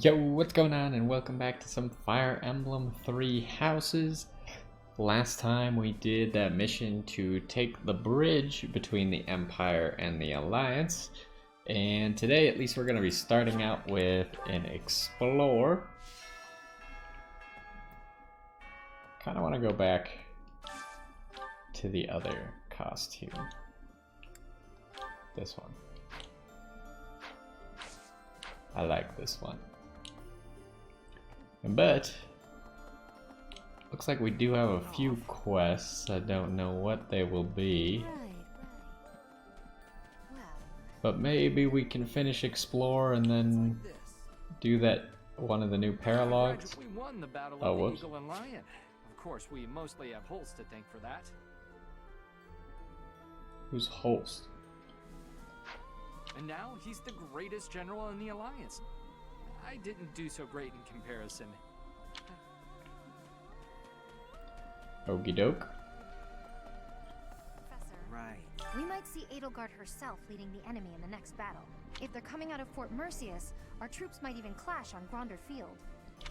Yo, what's going on, and welcome back to some Fire Emblem 3 houses. Last time we did that mission to take the bridge between the Empire and the Alliance, and today at least we're going to be starting out with an Explore. Kind of want to go back to the other costume. This one. I like this one. But looks like we do have a few quests. I don't know what they will be. But maybe we can finish Explore and then do that one of the new paralogs. We won the battle Oh, of the whoops. Eagle and Lion. Of course, we mostly have Holst to thank for that. Who's Holst? And now he's the greatest general in the Alliance. I didn't do so great in comparison. Okie doke. Professor, Right. we might see Edelgard herself leading the enemy in the next battle. If they're coming out of Fort Mercius, our troops might even clash on Gronder Field.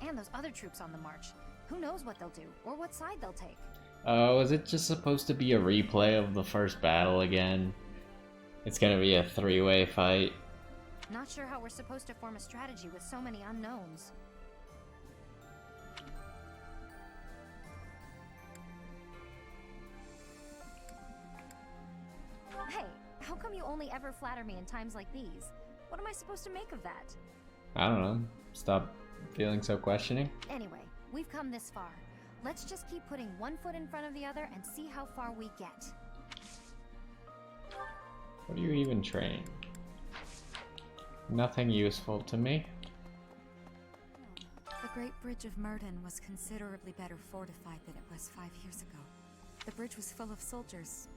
And those other troops on the march. Who knows what they'll do, or what side they'll take. Oh, is it just supposed to be a replay of the first battle again? It's gonna be a three-way fight. Not sure how we're supposed to form a strategy with so many unknowns. Hey, how come you only ever flatter me in times like these? What am I supposed to make of that? I don't know. Stop feeling so questioning. Anyway, we've come this far. Let's just keep putting one foot in front of the other and see how far we get. What do you even train? Nothing useful to me. The Great Bridge of Murden was considerably better fortified than it was 5 years ago. The bridge was full of soldiers,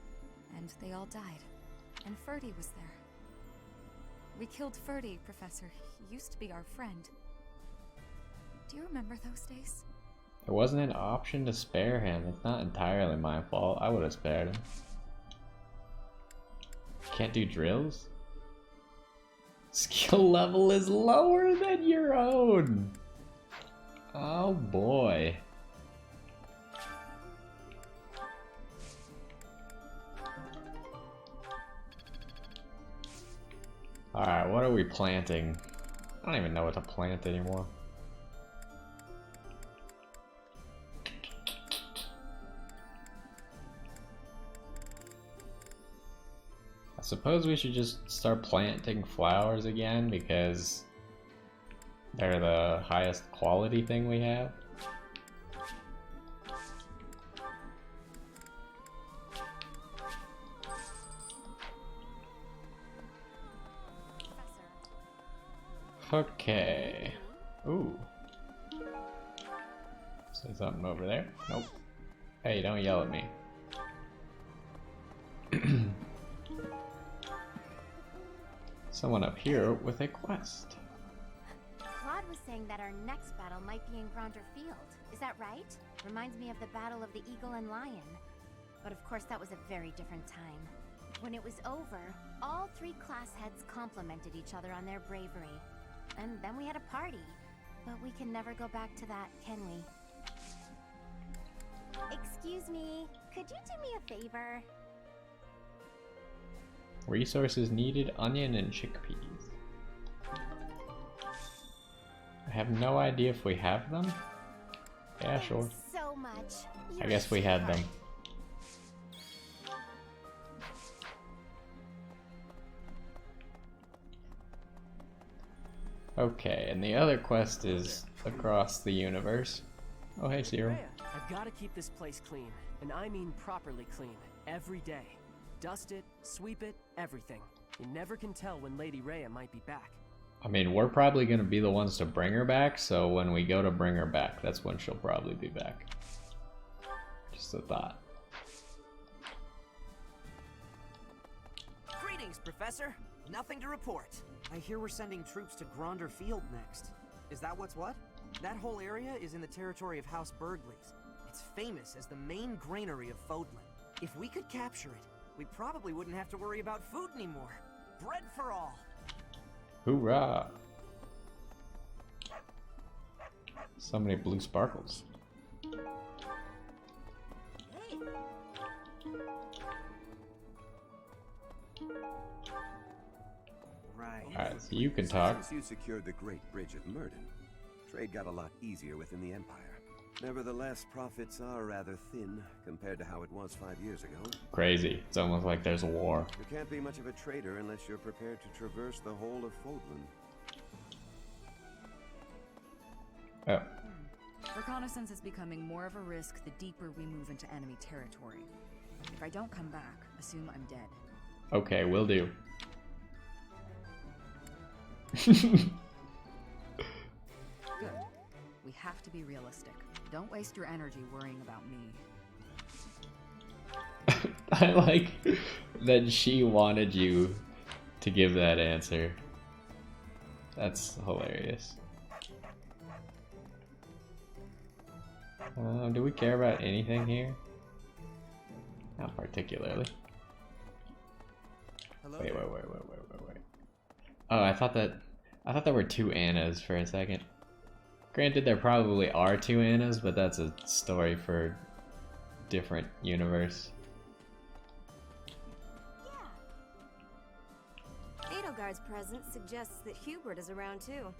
and they all died. And Ferdy was there. We killed Ferdy, Professor. He used to be our friend. Do you remember those days? There wasn't an option to spare him. It's not entirely my fault. I would have spared him. Can't do drills? Skill level is lower than your own. Oh boy. Alright, what are we planting? I don't even know what to plant anymore. I suppose we should just start planting flowers again because they're the highest quality thing we have. Okay. Ooh. Say something over there. Nope. Hey, don't yell at me. Someone up here with a quest. Claude was saying that our next battle might be in Gronder Field. Is that right? Reminds me of the Battle of the Eagle and Lion. But of course that was a very different time. When it was over, all three class heads complimented each other on their bravery. And then we had a party. But we can never go back to that, can we? Excuse me, could you do me a favor? Resources needed, onion and chickpeas. I have no idea if we have them. Yeah, sure. Thanks so much. I guess we had them. Okay, and the other quest is across the universe. Oh, hey, Zero. Rhea, I've got to keep this place clean, and I mean properly clean, every day. Dust it, sweep it, everything. You never can tell when Lady Rhea might be back. I mean, we're probably going to be the ones to bring her back, so when we go to bring her back, that's when she'll probably be back. Just a thought. Greetings, Professor. Nothing to report. I hear we're sending troops to Gronder Field next. Is that what's what? That whole area is in the territory of House Burgleys. It's famous as the main granary of Fodlan. If we could capture it, we probably wouldn't have to worry about food anymore. Bread for all. Hoorah! So many blue sparkles. Right. Alright, so you can talk. Since you secured the Great Bridge of Murden, trade got a lot easier within the Empire. Nevertheless, profits are rather thin compared to how it was 5 years ago. Crazy. It's almost like there's a war. You can't be much of a trader unless you're prepared to traverse the whole of Fodlan. Oh. Reconnaissance is becoming more of a risk the deeper we move into enemy territory. If I don't come back, assume I'm dead. Okay, will do. Good. We have to be realistic. Don't waste your energy worrying about me. I like that she wanted you to give that answer. That's hilarious. Do we care about anything here? Not particularly. Hello. Wait. Oh, I thought there were two Annas for a second. Granted, there probably are two Annas, but that's a story for different universe. Edelgard's presence suggests that Hubert is around too.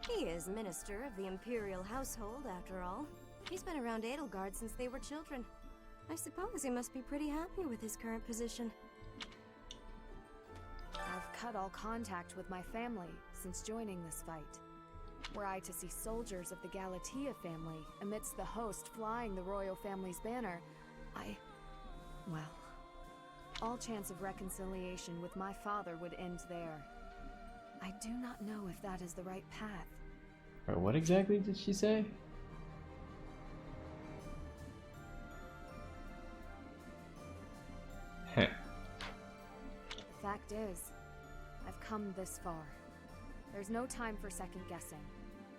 He is Minister of the Imperial Household, after all. He's been around Edelgard since they were children. I suppose he must be pretty happy with his current position. I've cut all contact with my family since joining this fight. Were I to see soldiers of the Galatea family amidst the host flying the royal family's banner, well, all chance of reconciliation with my father would end there. I do not know if that is the right path. Or what exactly did she say? Heh. The fact is, I've come this far. There's no time for second guessing.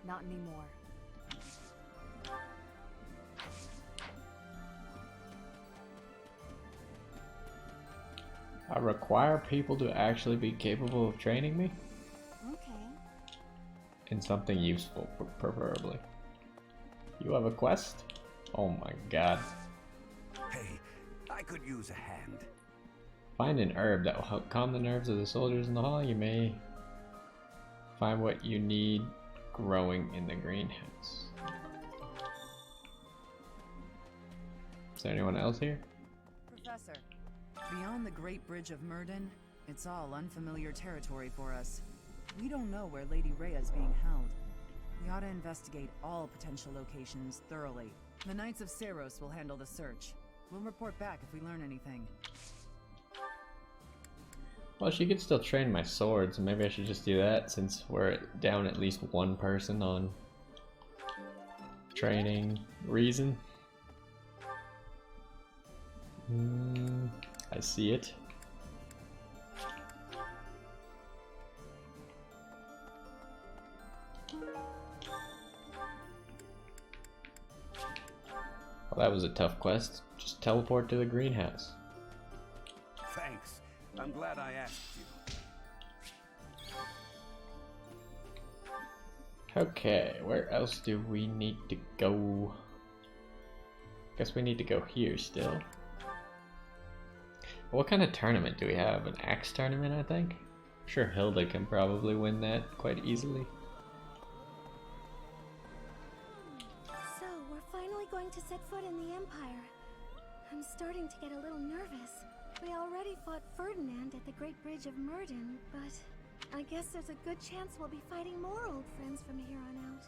Not anymore. I require people to actually be capable of training me? Okay. In something useful, preferably. You have a quest? Oh my god. Hey, I could use a hand. Find an herb that will help calm the nerves of the soldiers in the hall. You may find what you need growing in the greenhouse. Is there anyone else here? Professor, beyond the Great Bridge of Murden, it's all unfamiliar territory for us. We don't know where Lady Rhea is being held. We ought to investigate all potential locations thoroughly. The Knights of Seros will handle the search. We'll report back if we learn anything. Well, she could still train my swords. Maybe I should just do that since we're down at least one person on training reason. I see it. Well, that was a tough quest. Just teleport to the greenhouse. Thanks. I'm glad I asked you. Okay, where else do we need to go? Guess we need to go here still. What kind of tournament do we have? An axe tournament, I think? I'm sure Hilda can probably win that quite easily. So, we're finally going to set foot in the Empire. I'm starting to get a little nervous. We already fought Ferdinand at the Great Bridge of Murden, but I guess there's a good chance we'll be fighting more old friends from here on out.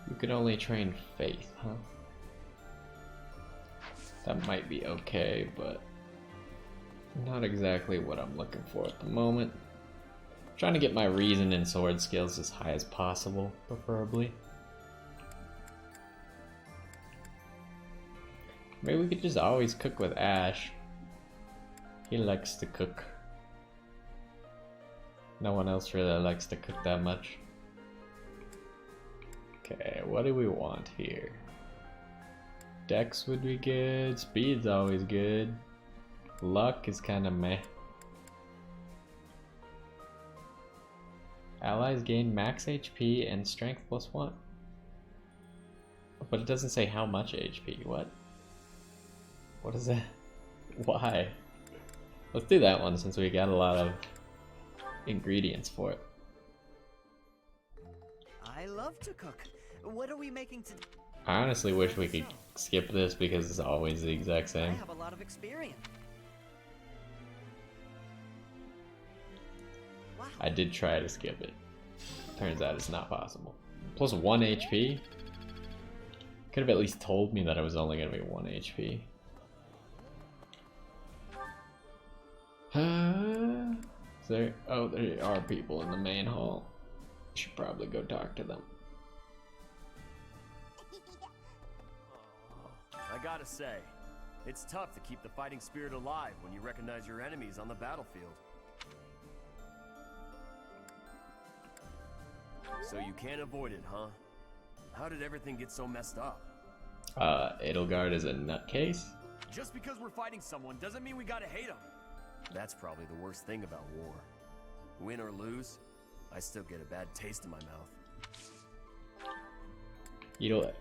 You can only train Faith, huh? That might be okay, but not exactly what I'm looking for at the moment. I'm trying to get my reason and sword skills as high as possible, preferably. Maybe we could just always cook with Ash. He likes to cook. No one else really likes to cook that much. Okay, what do we want here? Dex would be good, speed's always good. Luck is kinda meh. Allies gain max HP and strength +1. But it doesn't say how much HP. What? What is that? Why? Let's do that one since we got a lot of ingredients for it. I love to cook. What are we making today? I honestly wish we could skip this because it's always the exact I same. have a lot of experience. Wow. I did try to skip it. Turns out it's not possible. Plus 1 HP? Could have at least told me that it was only going to be 1 HP. Is there? Oh, there are people in the main hall. Should probably go talk to them. I gotta say, it's tough to keep the fighting spirit alive when you recognize your enemies on the battlefield. So you can't avoid it, huh? How did everything get so messed up? Edelgard is a nutcase? Just because we're fighting someone doesn't mean we gotta hate them. That's probably the worst thing about war. Win or lose, I still get a bad taste in my mouth.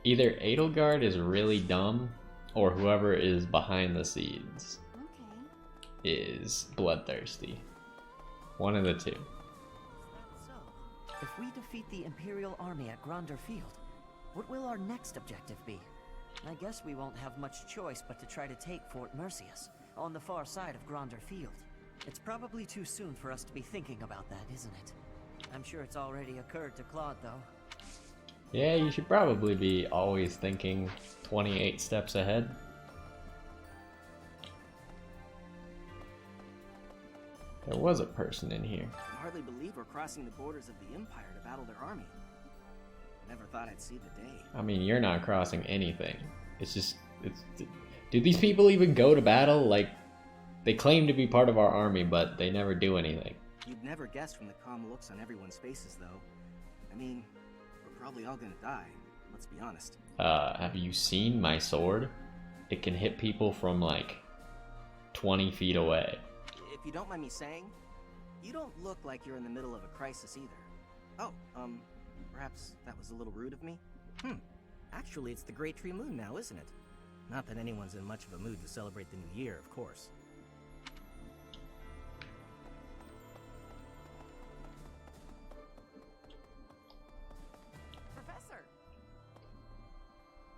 Either Edelgard is really dumb, or whoever is behind the scenes is bloodthirsty. One of the two. So, if we defeat the Imperial army at Gronder Field, what will our next objective be? I guess we won't have much choice but to try to take Fort Mercius, on the far side of Gronder Field. It's probably too soon for us to be thinking about that, isn't it? I'm sure it's already occurred to Claude, though. Yeah, you should probably be always thinking 28 steps ahead. There was a person in here. I hardly believe we're crossing the borders of the Empire to battle their army. I never thought I'd see the day. I mean, you're not crossing anything. It's just, do these people even go to battle? Like, they claim to be part of our army, but they never do anything. You'd never guess from the calm looks on everyone's faces, though. I mean, we're probably all gonna die, let's be honest. Have you seen my sword? It can hit people from like 20 feet away. If you don't mind me saying, you don't look like you're in the middle of a crisis either. Oh, perhaps that was a little rude of me? Actually, it's the Great Tree Moon now, isn't it? Not that anyone's in much of a mood to celebrate the new year, of course. Professor!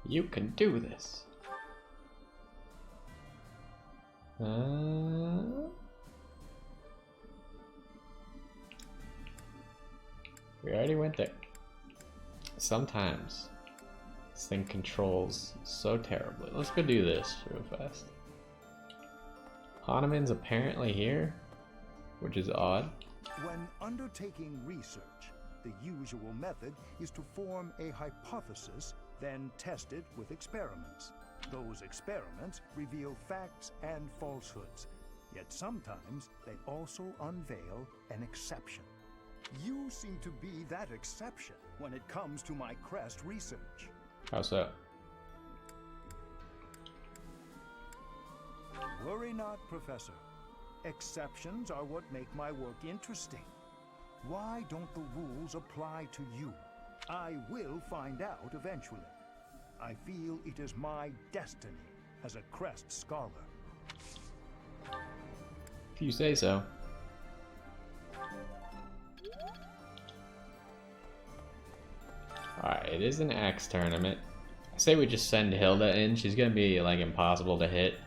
You can do this. We already went there. Sometimes this thing controls so terribly. Let's go do this real fast. Hahnemann's apparently here, which is odd. When undertaking research, the usual method is to form a hypothesis, then test it with experiments. Those experiments reveal facts and falsehoods, yet sometimes they also unveil an exception. You seem to be that exception when it comes to my crest research. How so? Worry not, Professor. Exceptions are what make my work interesting. Why don't the rules apply to you? I will find out eventually. I feel it is my destiny as a crest scholar. If you say so. Alright, it is an axe tournament. I say we just send Hilda in. She's gonna be like impossible to hit.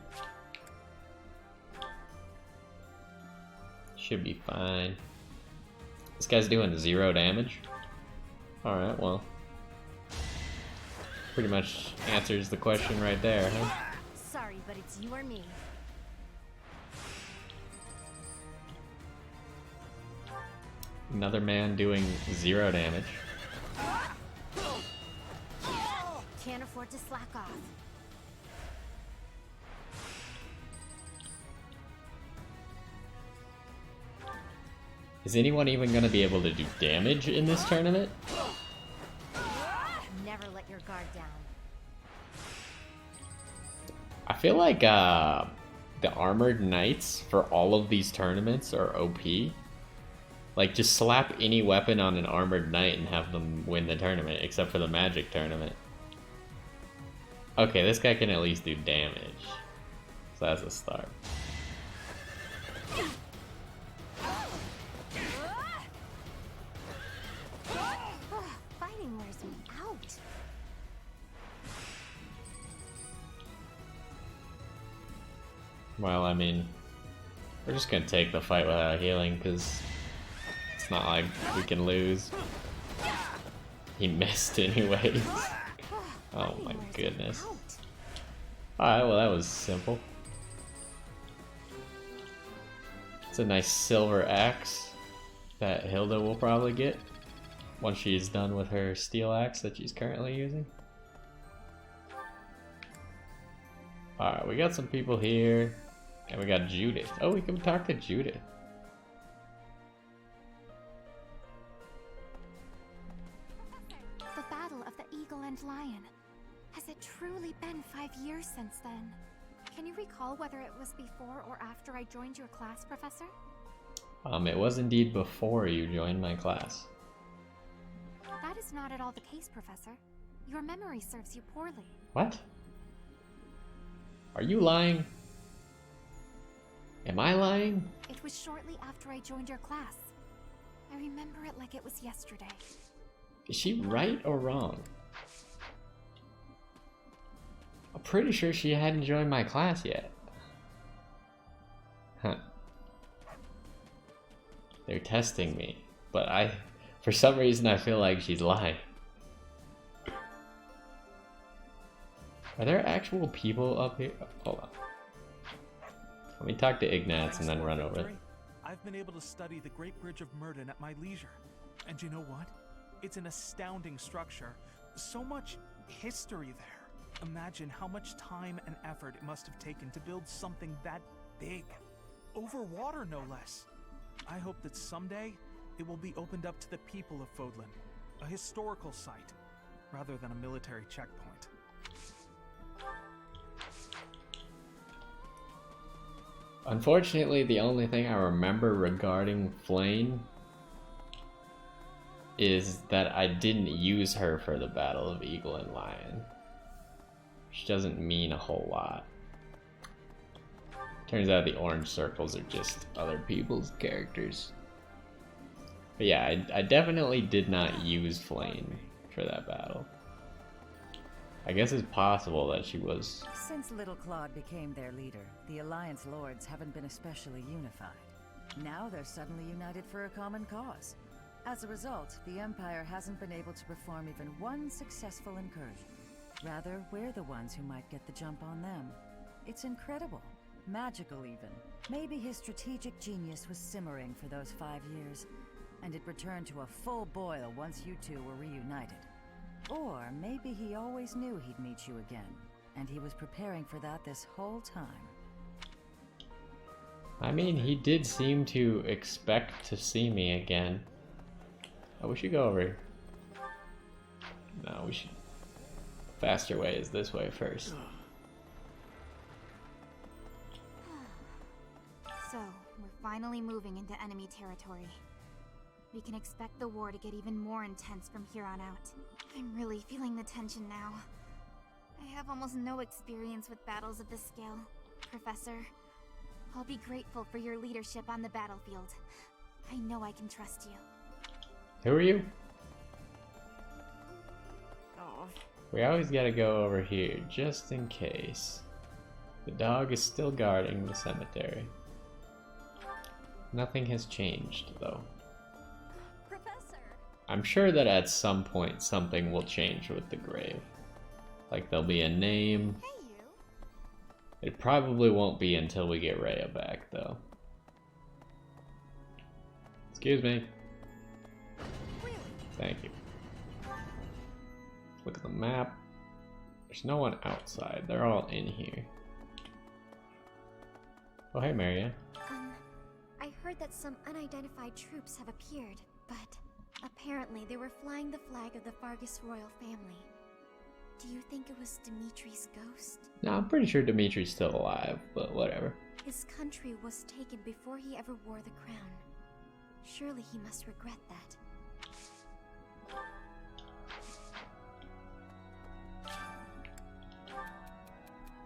Should be fine. This guy's doing 0 damage. Alright, well. Pretty much answers the question right there, huh? Sorry, but it's you or me. Another man doing 0 damage. Can't afford to slack off. Is anyone even going to be able to do damage in this tournament? Never let your guard down. I feel like the armored knights for all of these tournaments are OP. Like, just slap any weapon on an armored knight and have them win the tournament, except for the magic tournament. Okay, this guy can at least do damage. So that's a start. Fighting wears me out. Well, I mean, we're just gonna take the fight without healing, because it's not like we can lose. He missed anyways. Oh my goodness. Alright, well that was simple. It's a nice silver axe that Hilda will probably get once she's done with her steel axe that she's currently using. Alright, we got some people here. And we got Judith. Oh, we can talk to Judith. The Battle of the Eagle and Lion. Has it truly been 5 years since then? Can you recall whether it was before or after I joined your class, Professor? It was indeed before you joined my class. That is not at all the case, Professor. Your memory serves you poorly. What? Are you lying? Am I lying? It was shortly after I joined your class. I remember it like it was yesterday. Is she right or wrong? I'm pretty sure she hadn't joined my class yet. Huh. They're testing me, but for some reason I feel like she's lying. Are there actual people up here? Hold on. Let me talk to Ignatz and then run over. I've been able to study the Great Bridge of Murden at my leisure. And you know what? It's an astounding structure. So much history there. Imagine how much time and effort it must have taken to build something that big. Over water, no less. I hope that someday it will be opened up to the people of Fodlan. A historical site, rather than a military checkpoint. Unfortunately, the only thing I remember regarding Flame is that I didn't use her for the Battle of Eagle and Lion, which doesn't mean a whole lot. Turns out the orange circles are just other people's characters. But yeah, I definitely did not use Flame for that battle. I guess it's possible that she was... Since Little Claude became their leader, the Alliance Lords haven't been especially unified. Now they're suddenly united for a common cause. As a result, the Empire hasn't been able to perform even one successful incursion. Rather, we're the ones who might get the jump on them. It's incredible. Magical, even. Maybe his strategic genius was simmering for those 5 years, and it returned to a full boil once you two were reunited. Or maybe he always knew he'd meet you again, and he was preparing for that this whole time. I mean, he did seem to expect to see me again. Oh, we should go over. No, we should... Faster way is this way first. So, we're finally moving into enemy territory. We can expect the war to get even more intense from here on out. I'm really feeling the tension now. I have almost no experience with battles of this scale. Professor, I'll be grateful for your leadership on the battlefield. I know I can trust you. Who are you? Oh. We always gotta go over here, just in case. The dog is still guarding the cemetery. Nothing has changed, though. Professor! I'm sure that at some point something will change with the grave. Like there'll be a name. Hey, you! It probably won't be until we get Rhea back, though. Excuse me. Really? Thank you. Look at the map. There's no one outside. They're all in here. Oh, hey, Marianne. I heard that some unidentified troops have appeared, but apparently they were flying the flag of the Vargas royal family. Do you think it was Dimitri's ghost? No, I'm pretty sure Dimitri's still alive, but whatever. His country was taken before he ever wore the crown. Surely he must regret that.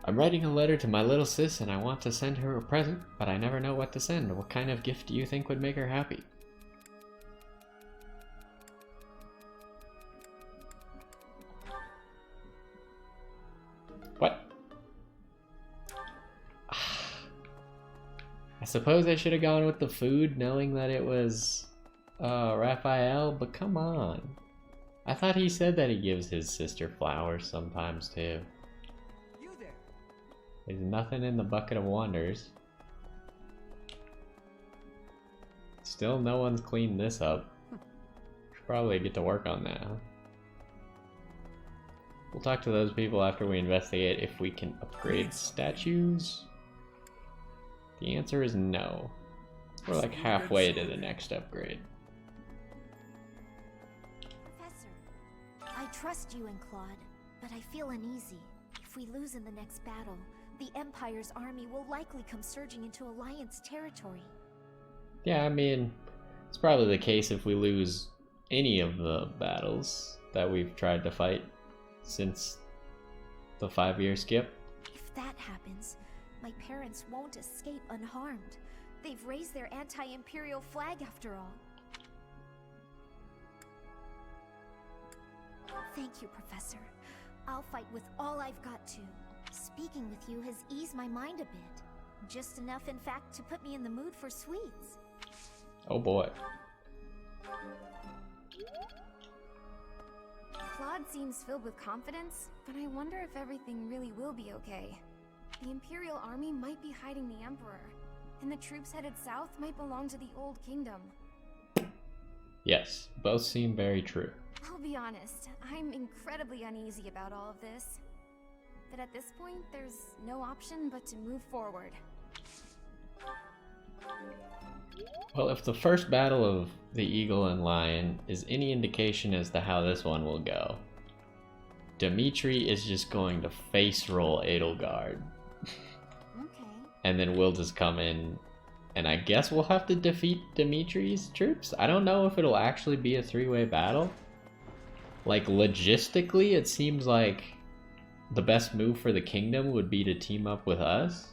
I'm writing a letter to my little sis and I want to send her a present, but I never know what to send. What kind of gift do you think would make her happy? What? I suppose I should have gone with the food knowing that it was Raphael, but come on. I thought he said that he gives his sister flowers sometimes too. There's nothing in the bucket of wonders. Still no one's cleaned this up. Should probably get to work on that, huh? We'll talk to those people after we investigate if we can upgrade statues. The answer is no. We're like halfway to the next upgrade. Professor, I trust you and Claude, but I feel uneasy. If we lose in the next battle, the Empire's army will likely come surging into Alliance territory. Yeah, I mean, it's probably the case if we lose any of the battles that we've tried to fight since the 5-year skip. If that happens, my parents won't escape unharmed. They've raised their anti-Imperial flag after all. Thank you, Professor. I'll fight with all I've got to. Speaking with you has eased my mind a bit. Just enough, in fact, to put me in the mood for sweets. Oh boy. Claude seems filled with confidence, but I wonder if everything really will be okay. The Imperial army might be hiding the Emperor, and the troops headed south might belong to the Old Kingdom. Yes, both seem very true. I'll be honest, I'm incredibly uneasy about all of this. But at this point, there's no option but to move forward. Well, if the first battle of the Eagle and Lion is any indication as to how this one will go, Dimitri is just going to face roll Edelgard. Okay. And then we'll just come in, and I guess we'll have to defeat Dimitri's troops? I don't know if it'll actually be a 3-way battle. Like, logistically, it seems like the best move for the kingdom would be to team up with us.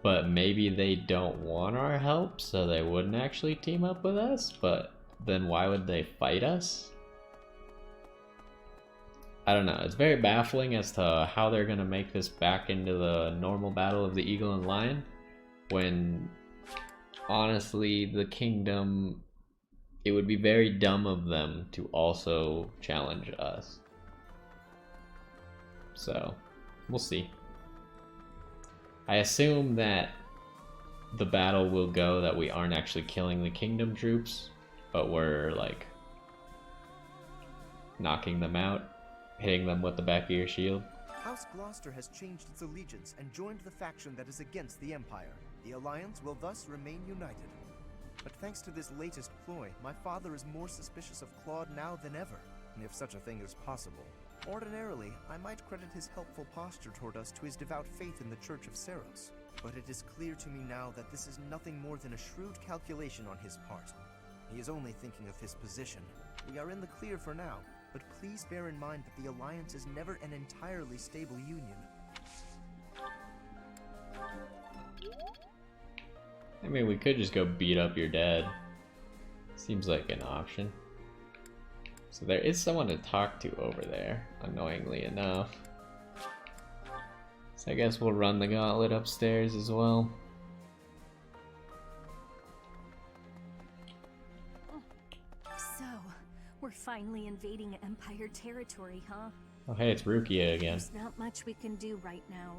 But maybe they don't want our help, so they wouldn't actually team up with us? But then why would they fight us? I don't know. It's very baffling as to how they're going to make this back into the normal battle of the Eagle and Lion, when honestly the kingdom, it would be very dumb of them to also challenge us. So, we'll see. I assume that the battle will go that we aren't actually killing the kingdom troops, but we're like knocking them out, hitting them with the back of your shield. House Gloucester has changed its allegiance and joined the faction that is against the Empire. The Alliance will thus remain united. But thanks to this latest ploy, my father is more suspicious of Claude now than ever, if such a thing is possible. Ordinarily, I might credit his helpful posture toward us to his devout faith in the Church of Seros. But it is clear to me now that this is nothing more than a shrewd calculation on his part. He is only thinking of his position. We are in the clear for now, but please bear in mind that the Alliance is never an entirely stable union. I mean, we could just go beat up your dad. Seems like an option. So there is someone to talk to over there, annoyingly enough. So I guess we'll run the gauntlet upstairs as well. So, we're finally invading Empire territory, huh? Oh hey, it's Rukia again. There's not much we can do right now,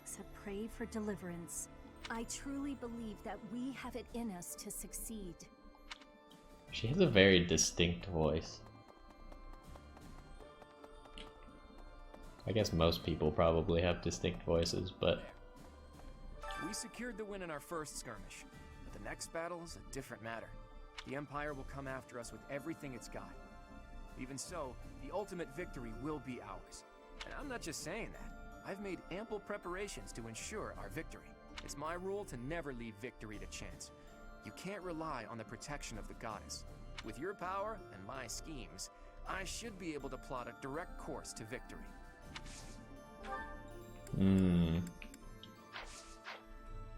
except pray for deliverance. I truly believe that we have it in us to succeed. She has a very distinct voice. I guess most people probably have distinct voices, but... We secured the win in our first skirmish, but the next battle is a different matter. The Empire will come after us with everything it's got. Even so, the ultimate victory will be ours. And I'm not just saying that. I've made ample preparations to ensure our victory. It's my rule to never leave victory to chance. You can't rely on the protection of the goddess. With your power and my schemes, I should be able to plot a direct course to victory.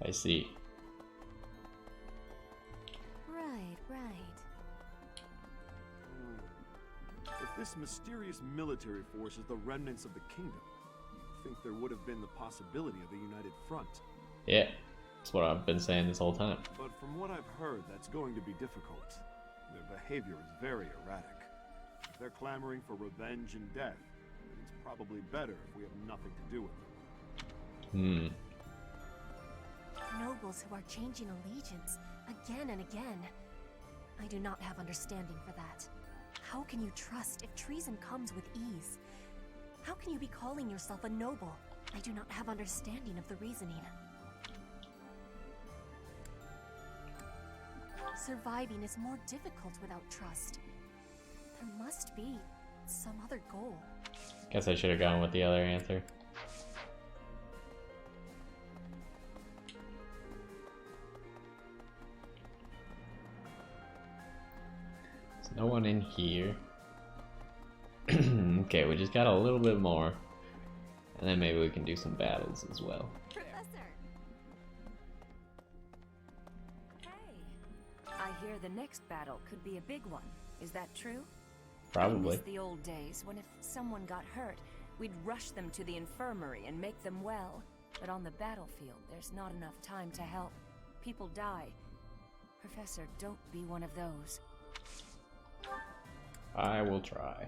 I see. Right. If this mysterious military force is the remnants of the kingdom, I think there would have been the possibility of a united front. Yeah, that's what I've been saying this whole time. But from what I've heard, that's going to be difficult. Their behavior is very erratic. If they're clamoring for revenge and death, then it's probably better if we have nothing to do with them. Nobles who are changing allegiance again and again. I do not have understanding for that. How can you trust if treason comes with ease? How can you be calling yourself a noble? I do not have understanding of the reasoning. Surviving is more difficult without trust. There must be some other goal. Guess I should have gone with the other answer. There's no one in here. Okay, we just got a little bit more. And then maybe we can do some battles as well. Professor! Hey! I hear the next battle could be a big one. Is that true? Probably. I miss the old days when if someone got hurt, we'd rush them to the infirmary and make them well. But on the battlefield, there's not enough time to help. People die. Professor, don't be one of those. I will try.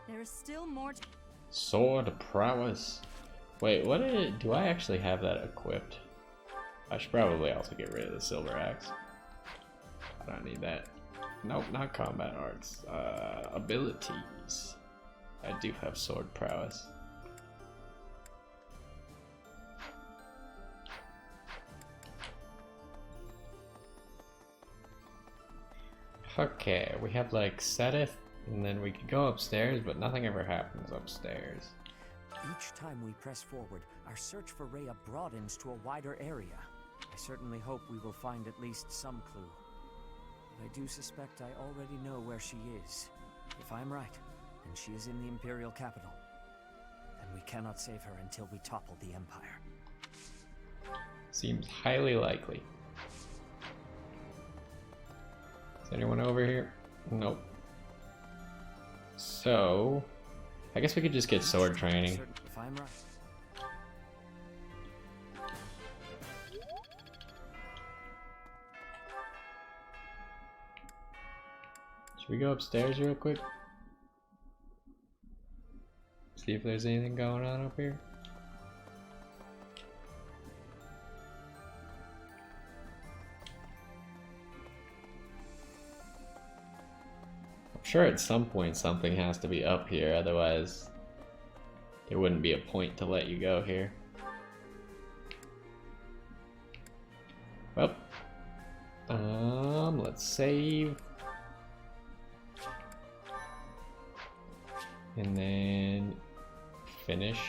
There's still more to... Sword prowess. Wait, what do I actually have that equipped? I should probably also get rid of the silver axe. I don't need that. Nope, not combat arts. Abilities. I do have sword prowess. Okay, we have like Seteth, and then we could go upstairs, but nothing ever happens upstairs. Each time we press forward, our search for Rhea broadens to a wider area. I certainly hope we will find at least some clue. But I do suspect I already know where she is. If I'm right, and she is in the Imperial capital, then we cannot save her until we topple the Empire. Seems highly likely. Is anyone over here? Nope. So, I guess we could just get sword training. If I'm right. Should we go upstairs real quick? See if there's anything going on up here. I'm sure at some point something has to be up here, otherwise there wouldn't be a point to let you go here. Well, let's save. And then finish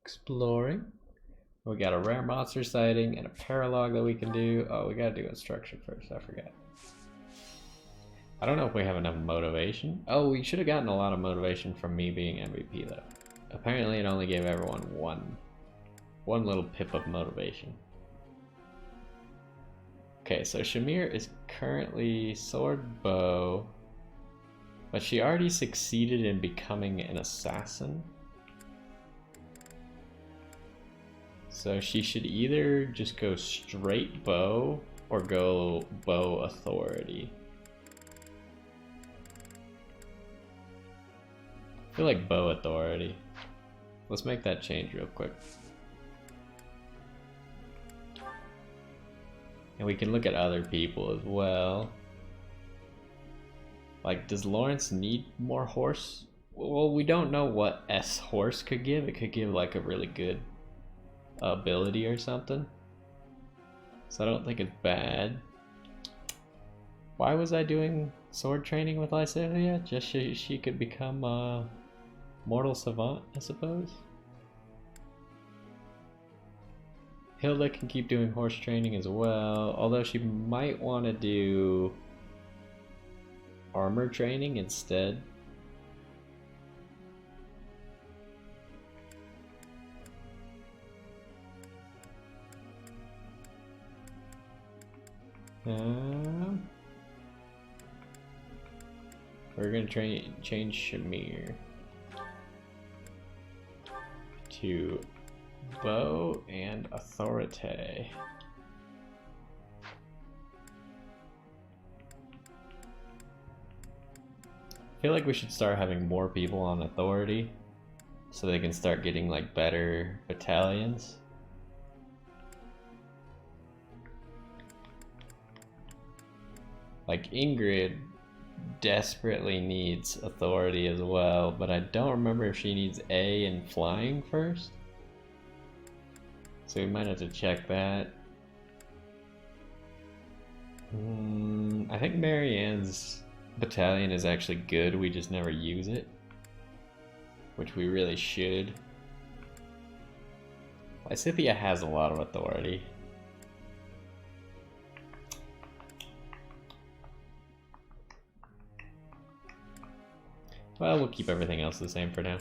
exploring. We got a rare monster sighting and a paralogue that we can do. Oh, we gotta do instruction first, I forgot. I don't know if we have enough motivation. Oh, we should have gotten a lot of motivation from me being MVP though. Apparently it only gave everyone one little pip of motivation. Okay, so Shamir is currently sword bow, but she already succeeded in becoming an assassin. So she should either just go straight bow or go bow authority. I feel like bow authority. Let's make that change real quick. And we can look at other people as well. Like, does Lawrence need more horse? Well, we don't know what S horse could give. It could give like a really good ability or something. So I don't think it's bad. Why was I doing sword training with Lysivia? Just so she could become a mortal savant, I suppose. Hilda can keep doing horse training as well, although she might want to do armor training instead. We're gonna change Shamir to bow and authority. I feel like we should start having more people on authority so they can start getting like better battalions. Like Ingrid desperately needs authority as well, but I don't remember if she needs A in flying first. So we might have to check that. I think Marianne's battalion is actually good, we just never use it. Which we really should. Lysithea has a lot of authority. Well, we'll keep everything else the same for now.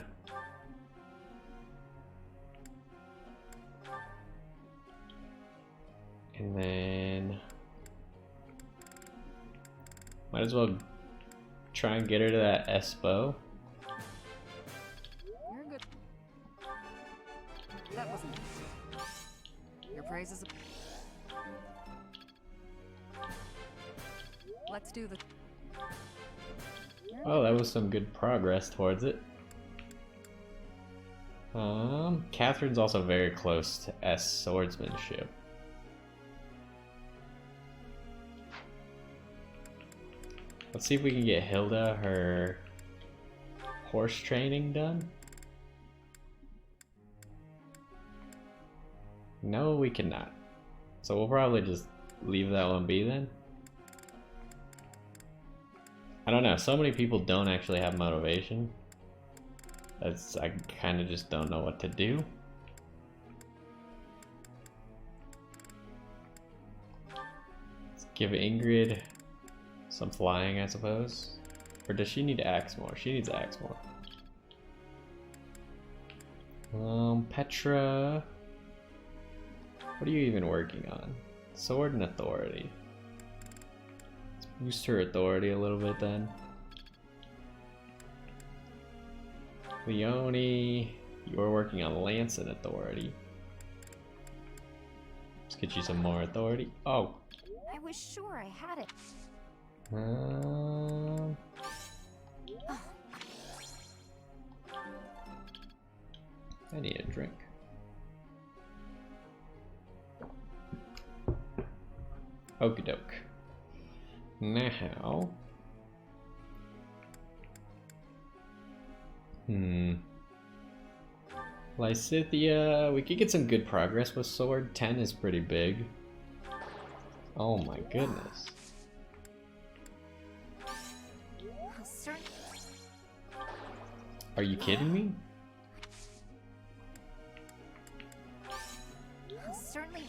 And then might as well try and get her to that Espo. You're good. That wasn't your praise is Let's do the Oh, that was some good progress towards it. Catherine's also very close to S swordsmanship. Let's see if we can get Hilda her horse training done. No, we cannot. So we'll probably just leave that one be then. I don't know, so many people don't actually have motivation. I kind of just don't know what to do. Let's give Ingrid some flying, I suppose. Or does she need axe more? She needs axe more. Petra. What are you even working on? Sword and authority. Let's boost her authority a little bit then. Leonie, you're working on lance and authority. Let's get you some more authority. Oh. I was sure I had it. I need a drink. Okie doke. Now. Lysithea, we could get some good progress with sword. 10 is pretty big. Oh my goodness. Are you kidding me? Certainly.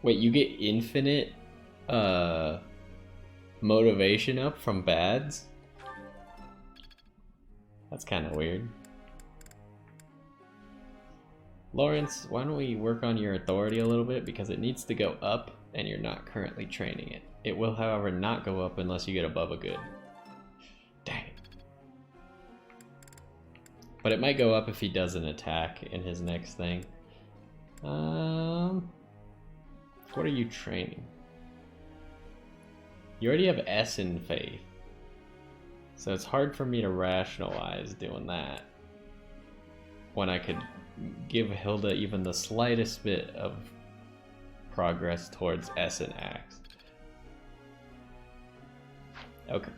Wait, you get infinite motivation up from bads? That's kind of weird. Lawrence, why don't we work on your authority a little bit, because it needs to go up and you're not currently training it. It will, however, not go up unless you get above a good. Dang it. But it might go up if he does an attack in his next thing. What are you training? You already have S in faith. So it's hard for me to rationalize doing that when I could give Hilda even the slightest bit of progress towards S and Axe. Okay.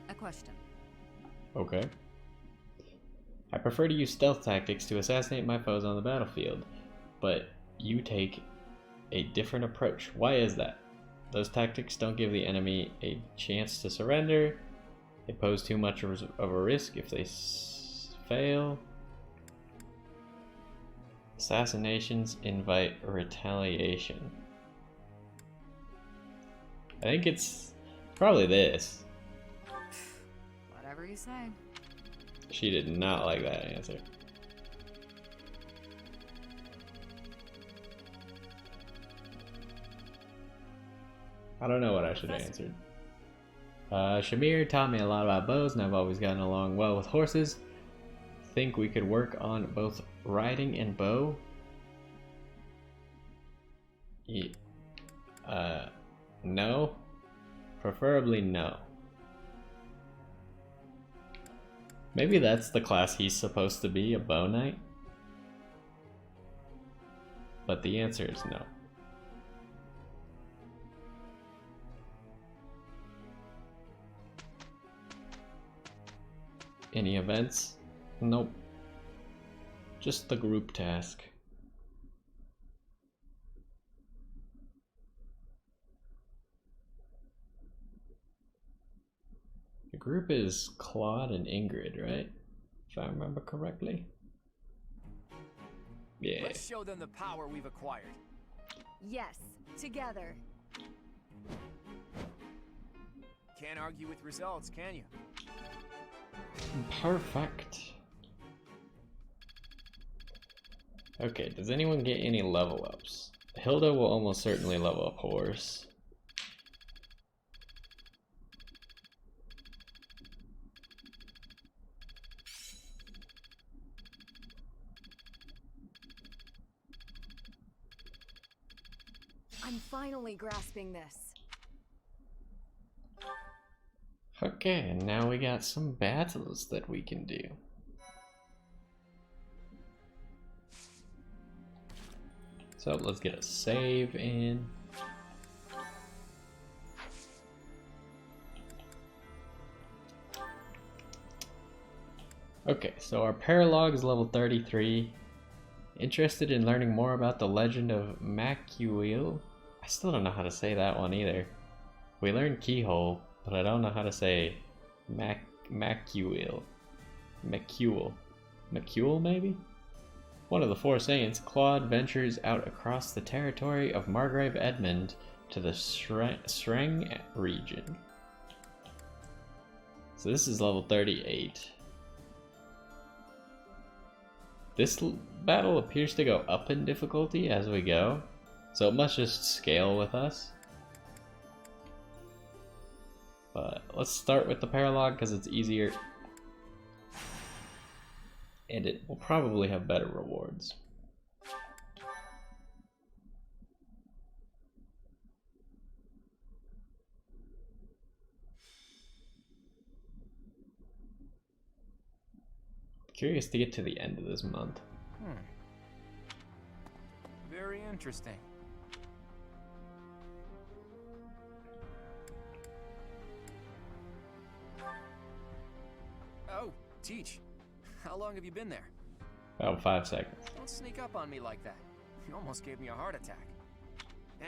A question. Okay. I prefer to use stealth tactics to assassinate my foes on the battlefield, but you take a different approach. Why is that? Those tactics don't give the enemy a chance to surrender. They pose too much of a risk if they fail. Assassinations invite retaliation. I think it's probably this. Whatever you say. She did not like that answer. I don't know what I should have answered. Shamir taught me a lot about bows, and I've always gotten along well with horses. Think we could work on both riding and bow? No. Preferably no. Maybe that's the class he's supposed to be, a bow knight? But the answer is no. Any events? Nope. Just the group task. The group is Claude and Ingrid, right? If I remember correctly. Yeah. Let's show them the power we've acquired. Yes, together. Can't argue with results, can you? Perfect. Okay, does anyone get any level ups? Hilda will almost certainly level up horse. I'm finally grasping this. Okay, and now we got some battles that we can do. So let's get a save in. Okay, so our paralog is level 33. Interested in learning more about the legend of Macuil? I still don't know how to say that one either. We learned keyhole, but I don't know how to say Macuil. Macuil maybe? One of the four saints, Claude ventures out across the territory of Margrave Edmund to the Sreng region. So this is level 38. This battle appears to go up in difficulty as we go, so it must just scale with us. But let's start with the paralog because it's easier. And it will probably have better rewards. Curious to get to the end of this month. Very interesting. Oh, Teach. How long have you been there? About 5 seconds. Don't sneak up on me like that. You almost gave me a heart attack.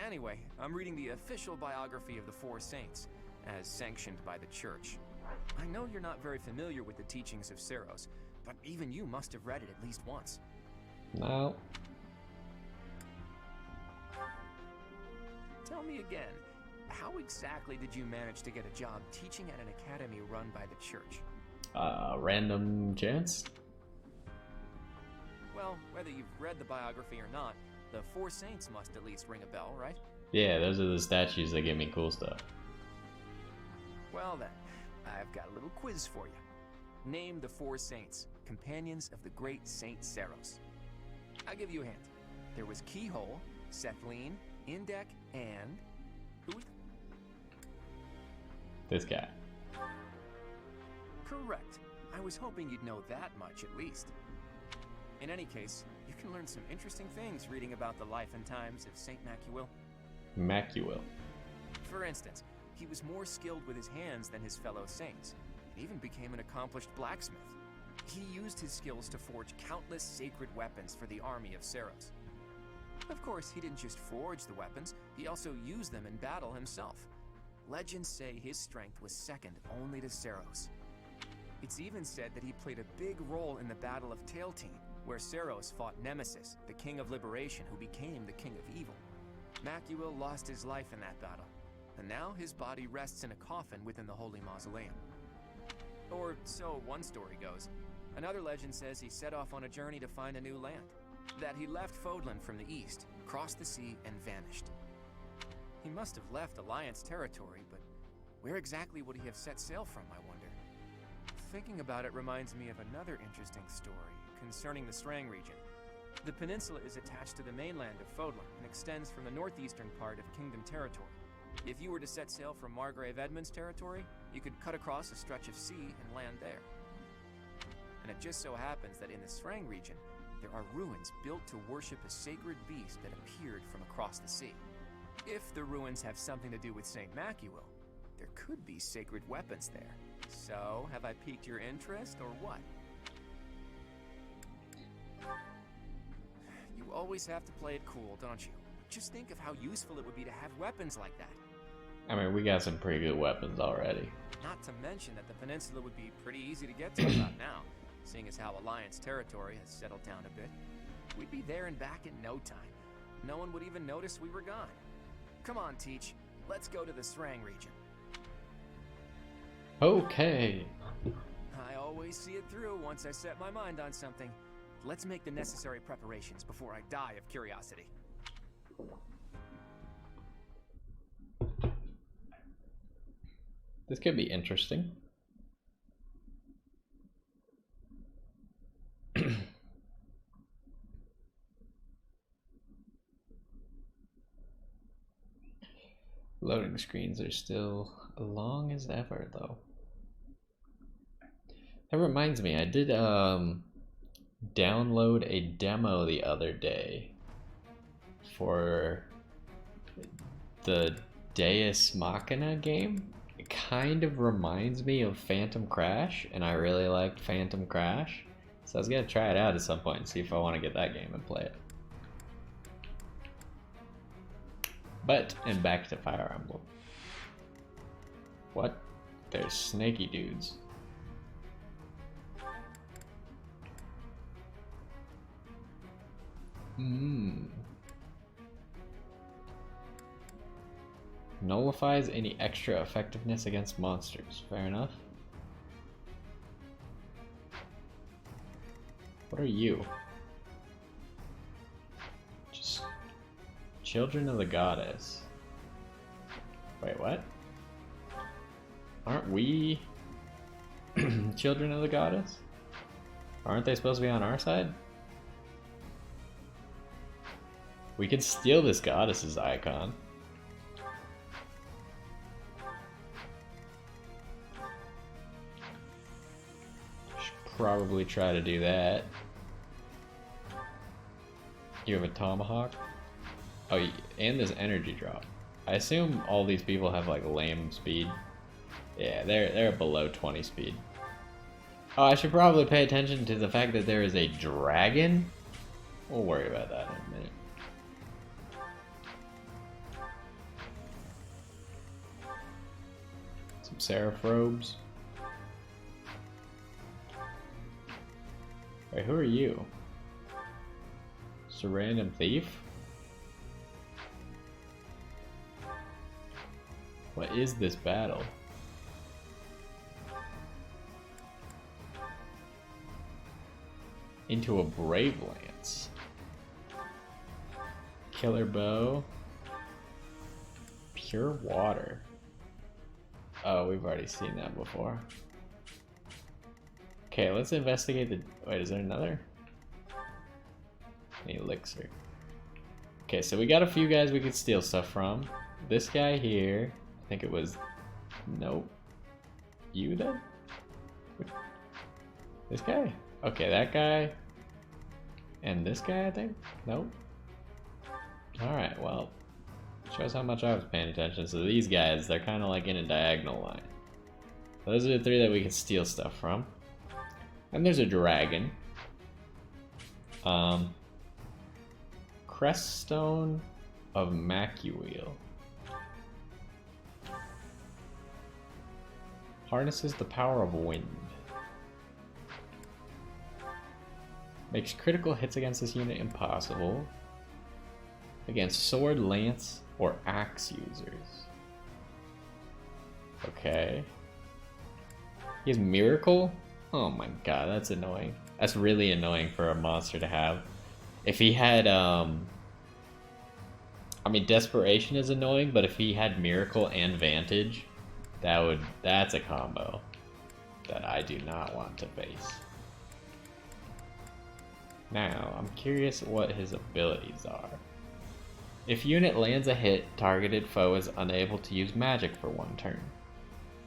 Anyway, I'm reading the official biography of the Four Saints, as sanctioned by the Church. I know you're not very familiar with the teachings of Seros, but even you must have read it at least once. No. Tell me again, how exactly did you manage to get a job teaching at an academy run by the Church? Random chance? Well, whether you've read the biography or not, the Four Saints must at least ring a bell, right? Yeah, those are the statues that give me cool stuff. Well then, I've got a little quiz for you. Name the Four Saints, companions of the great Saint Seros. I'll give you a hint. There was Keyhole, Sethleen, Indek, and... Uth? This guy. Correct. I was hoping you'd know that much at least. In any case, you can learn some interesting things reading about the life and times of Saint Macuil. Macuil. For instance, he was more skilled with his hands than his fellow saints, and even became an accomplished blacksmith. He used his skills to forge countless sacred weapons for the army of Seros. Of course, he didn't just forge the weapons, he also used them in battle himself. Legends say his strength was second only to Seros. It's even said that he played a big role in the Battle of Tailtean, where Seros fought Nemesis, the King of Liberation who became the King of Evil. Macuil lost his life in that battle, and now his body rests in a coffin within the Holy Mausoleum. Or so one story goes. Another legend says he set off on a journey to find a new land, that he left Fodlan from the east, crossed the sea, and vanished. He must have left Alliance territory, but where exactly would he have set sail from, I wonder? Thinking about it reminds me of another interesting story concerning the Strang region. The peninsula is attached to the mainland of Fodlan and extends from the northeastern part of Kingdom territory. If you were to set sail from Margrave Edmund's territory, you could cut across a stretch of sea and land there. And it just so happens that in the Strang region, there are ruins built to worship a sacred beast that appeared from across the sea. If the ruins have something to do with St. Macuil, there could be sacred weapons there. So, have I piqued your interest, or what? You always have to play it cool, don't you? Just think of how useful it would be to have weapons like that. I mean, we got some pretty good weapons already. Not to mention that the peninsula would be pretty easy to get to about now, seeing as how Alliance territory has settled down a bit. We'd be there and back in no time. No one would even notice we were gone. Come on, Teach. Let's go to the Strang region. Okay. I always see it through once I set my mind on something. Let's make the necessary preparations before I die of curiosity. This could be interesting. Loading screens are still long as ever, though. That reminds me, I did download a demo the other day for the Deus Machina game. It kind of reminds me of Phantom Crash, and I really liked Phantom Crash, so I was gonna try it out at some point and see if I want to get that game and play it. But, and back to Fire Emblem. What? There's snaky dudes. Nullifies any extra effectiveness against monsters. Fair enough. What are you? Just children of the goddess. Wait, what? Aren't we children of the goddess? Aren't they supposed to be on our side? We could steal this goddess's icon. Should probably try to do that. You have a tomahawk? Oh, and there's energy drop. I assume all these people have like lame speed. Yeah, they're below 20 speed. Oh, I should probably pay attention to the fact that there is a dragon. We'll worry about that in a minute. Some seraph robes. Wait, who are you? Just a random thief? What is this battle? Into a brave lance. Killer bow. Pure water. Oh, we've already seen that before. Okay, let's investigate the... Wait, is there another? An elixir. Okay, so we got a few guys we could steal stuff from. This guy here. I think it was... Nope. You then? This guy? Okay, that guy. And this guy, I think? Nope. Alright, well. Shows how much I was paying attention. So these guys, they're kind of like in a diagonal line. Those are the three that we can steal stuff from. And there's a dragon. Creststone of Macuil. Harnesses the power of wind. Makes critical hits against this unit impossible. Against sword, lance, or axe users. Okay. He has miracle? Oh my god, that's annoying. That's really annoying for a monster to have. If he had, I mean, desperation is annoying, but if he had miracle and vantage, that's a combo that I do not want to face. Now, I'm curious what his abilities are. If unit lands a hit, targeted foe is unable to use magic for 1 turn.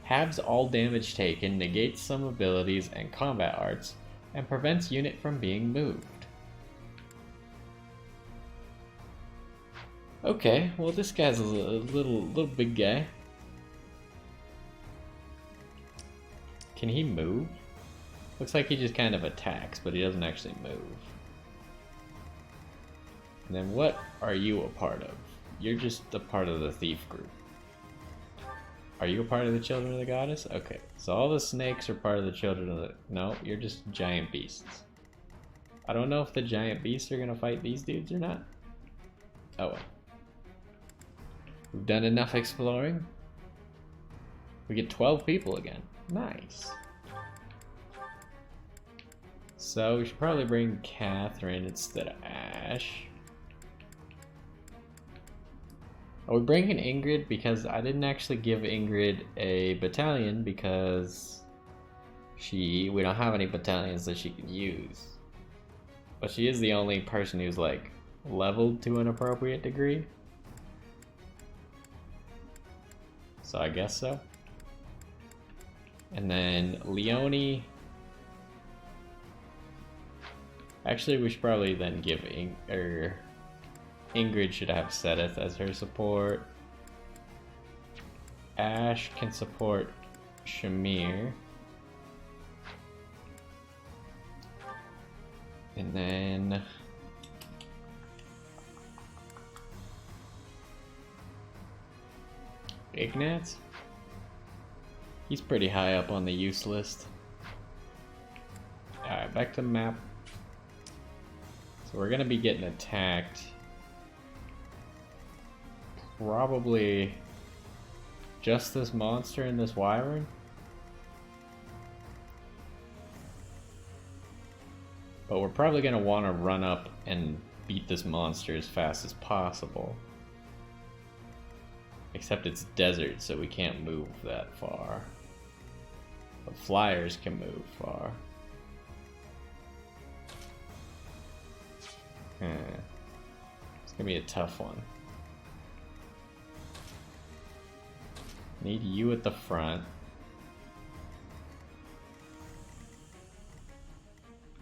Halves all damage taken, negates some abilities and combat arts, and prevents unit from being moved. Okay, well this guy's a little big guy. Can he move? Looks like he just kind of attacks, but he doesn't actually move. And then what are you a part of? You're just a part of the thief group. Are you a part of the Children of the Goddess? Okay, so all the snakes are part of the Children of the... No, you're just giant beasts. I don't know if the giant beasts are gonna fight these dudes or not. Oh well. We've done enough exploring. We get 12 people again. Nice. So we should probably bring Catherine instead of Ash. Are we bringing Ingrid? Because I didn't actually give Ingrid a battalion because we don't have any battalions that she can use. But she is the only person who's like leveled to an appropriate degree. So I guess so. And then Leonie. Actually, we should probably then give Ingrid should have Sedith as her support. Ash can support Shamir. And then Ignatz? He's pretty high up on the use list. Alright, back to the map. So we're gonna be getting attacked. Probably just this monster and this wyvern. But we're probably gonna want to run up and beat this monster as fast as possible. Except it's desert, so we can't move that far. But flyers can move far. It's gonna be a tough one. Need you at the front.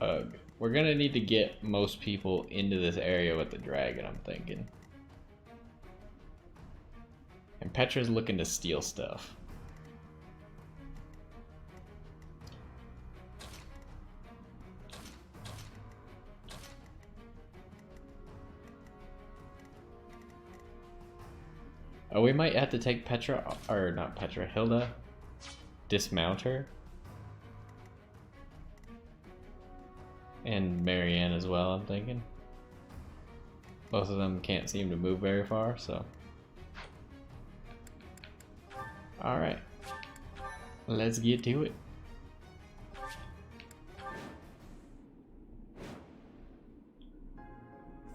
Ugh. We're gonna need to get most people into this area with the dragon, I'm thinking. And Petra's looking to steal stuff. Oh, we might have to take Petra, or not Petra, Hilda. Dismount her. And Marianne as well, I'm thinking. Both of them can't seem to move very far, so. Alright. Let's get to it.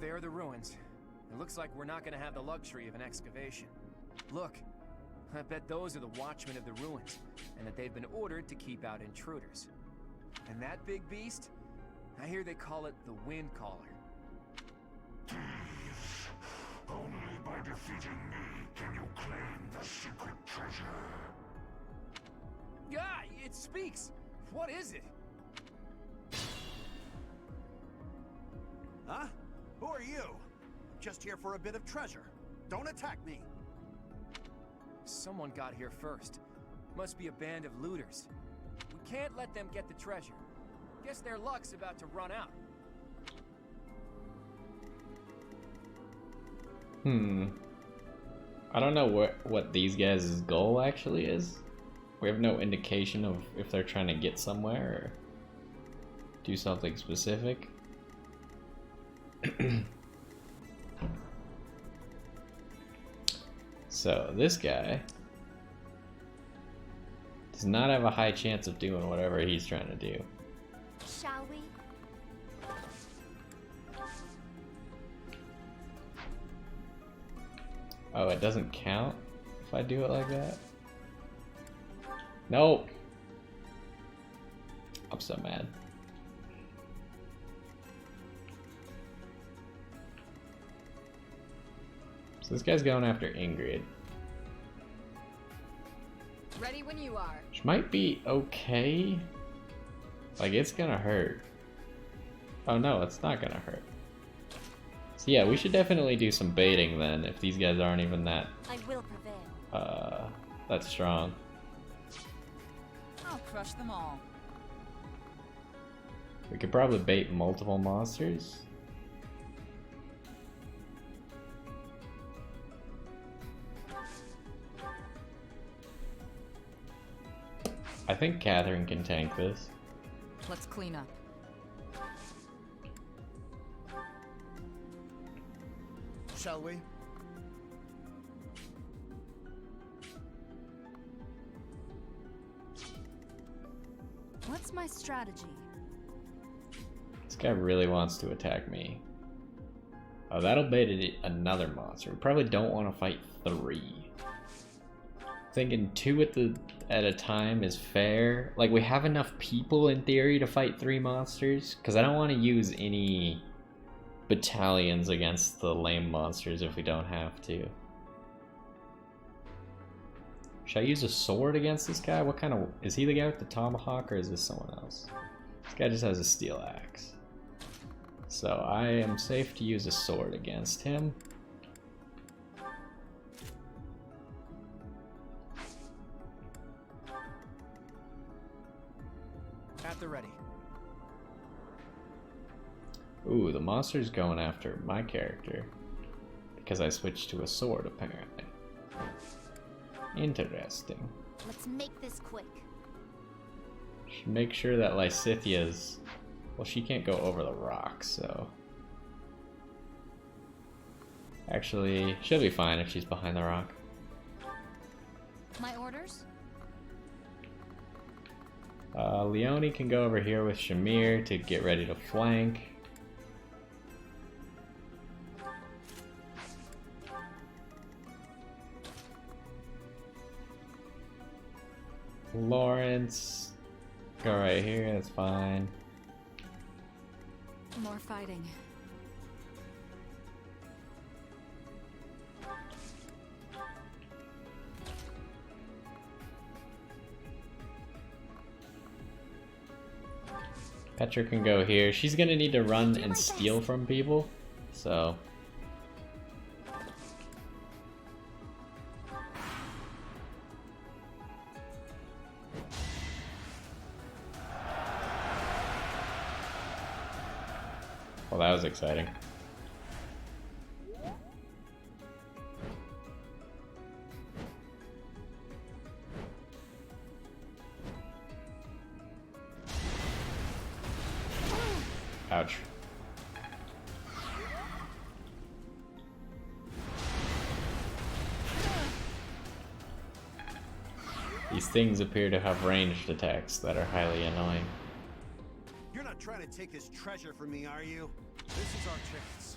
There are the ruins. It looks like we're not gonna have the luxury of an excavation. Look, I bet those are the watchmen of the ruins, and that they've been ordered to keep out intruders. And that big beast? I hear they call it the Wind Caller. Only by defeating me can you claim the secret treasure. Ah, it speaks! What is it? Huh? Who are you? Just here for a bit of treasure. Don't attack me. Someone got here first. Must be a band of looters. We can't let them get the treasure. Guess their luck's about to run out. I don't know what these guys' goal actually is. We have no indication of if they're trying to get somewhere or do something specific. So this guy does not have a high chance of doing whatever he's trying to do. Shall we? Oh, it doesn't count if I do it like that? Nope. I'm so mad. So this guy's going after Ingrid. Ready when you are. Which might be okay. Like, it's gonna hurt. Oh no, it's not gonna hurt. So yeah, we should definitely do some baiting then, if these guys aren't even that... I will prevail. that strong. I'll crush them all. We could probably bait multiple monsters. I think Catherine can tank this. Let's clean up. Shall we? What's my strategy? This guy really wants to attack me. Oh, that'll bait another monster. We probably don't want to fight 3. Thinking 2 at a time is fair. Like, we have enough people in theory to fight 3 monsters, because I don't want to use any battalions against the lame monsters if we don't have to. Should I use a sword against this guy? What kind of... Is he the guy with the tomahawk, or is this someone else? This guy just has a steel axe. So I am safe to use a sword against him. At the ready. Ooh, the monster's going after my character. Because I switched to a sword, apparently. Interesting. Let's make this quick. Should make sure that Lysithia's... Well, she can't go over the rock, so... Actually, she'll be fine if she's behind the rock. My orders? Leone can go over here with Shamir to get ready to flank. Lawrence, go right here, that's fine. More fighting. Petra can go here. She's gonna need to run and steal from people, so... Well, that was exciting. Ouch. These things appear to have ranged attacks that are highly annoying. You're not trying to take this treasure from me, are you? This is our chance.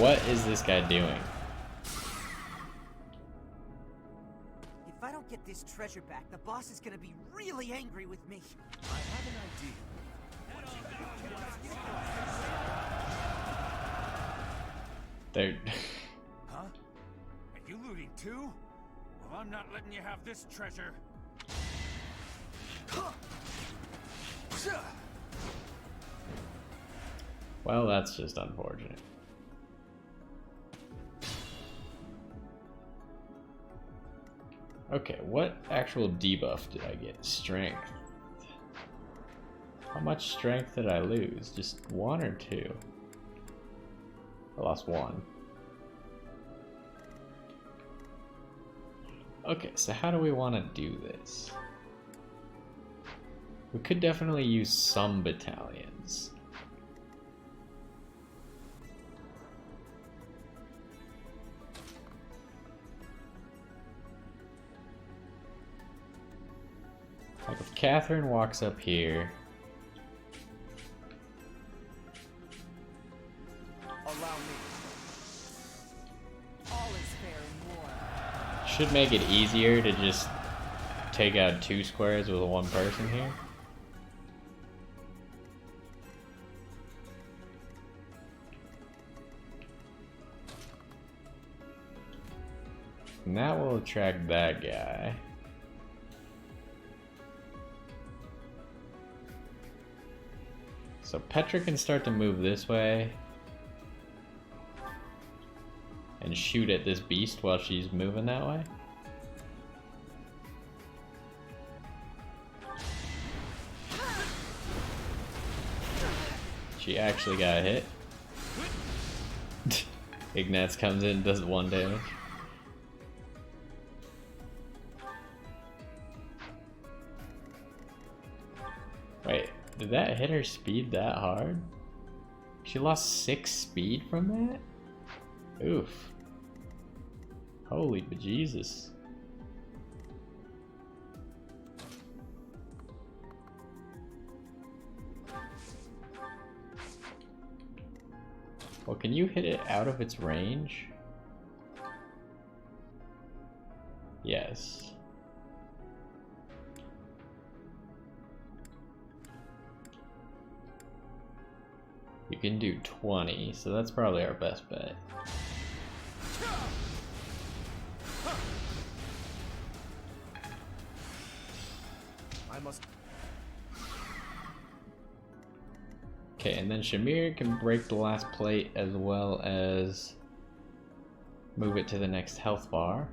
What is this guy doing? If I don't get this treasure back, the boss is gonna be really angry with me. I have an idea. They're... Huh? Are you looting too? Well, I'm not letting you have this treasure. Well, that's just unfortunate. Okay, what actual debuff did I get? Strength. How much strength did I lose? Just 1 or 2? I lost 1. Okay, so how do we want to do this? We could definitely use some battalions. Like if Catherine walks up here. Allow me. All is fair in war. Should make it easier to just take out 2 squares with 1 person here. And that will attract that guy. So Petra can start to move this way and shoot at this beast while she's moving that way. She actually got hit. Ignatz comes in and does 1 damage. Wait, did that hit her speed that hard? She lost 6 speed from that? Oof. Holy bejesus. Well, can you hit it out of its range? Yes. You can do 20, so that's probably our best bet. I must. Okay, and then Shamir can break the last plate as well as move it to the next health bar.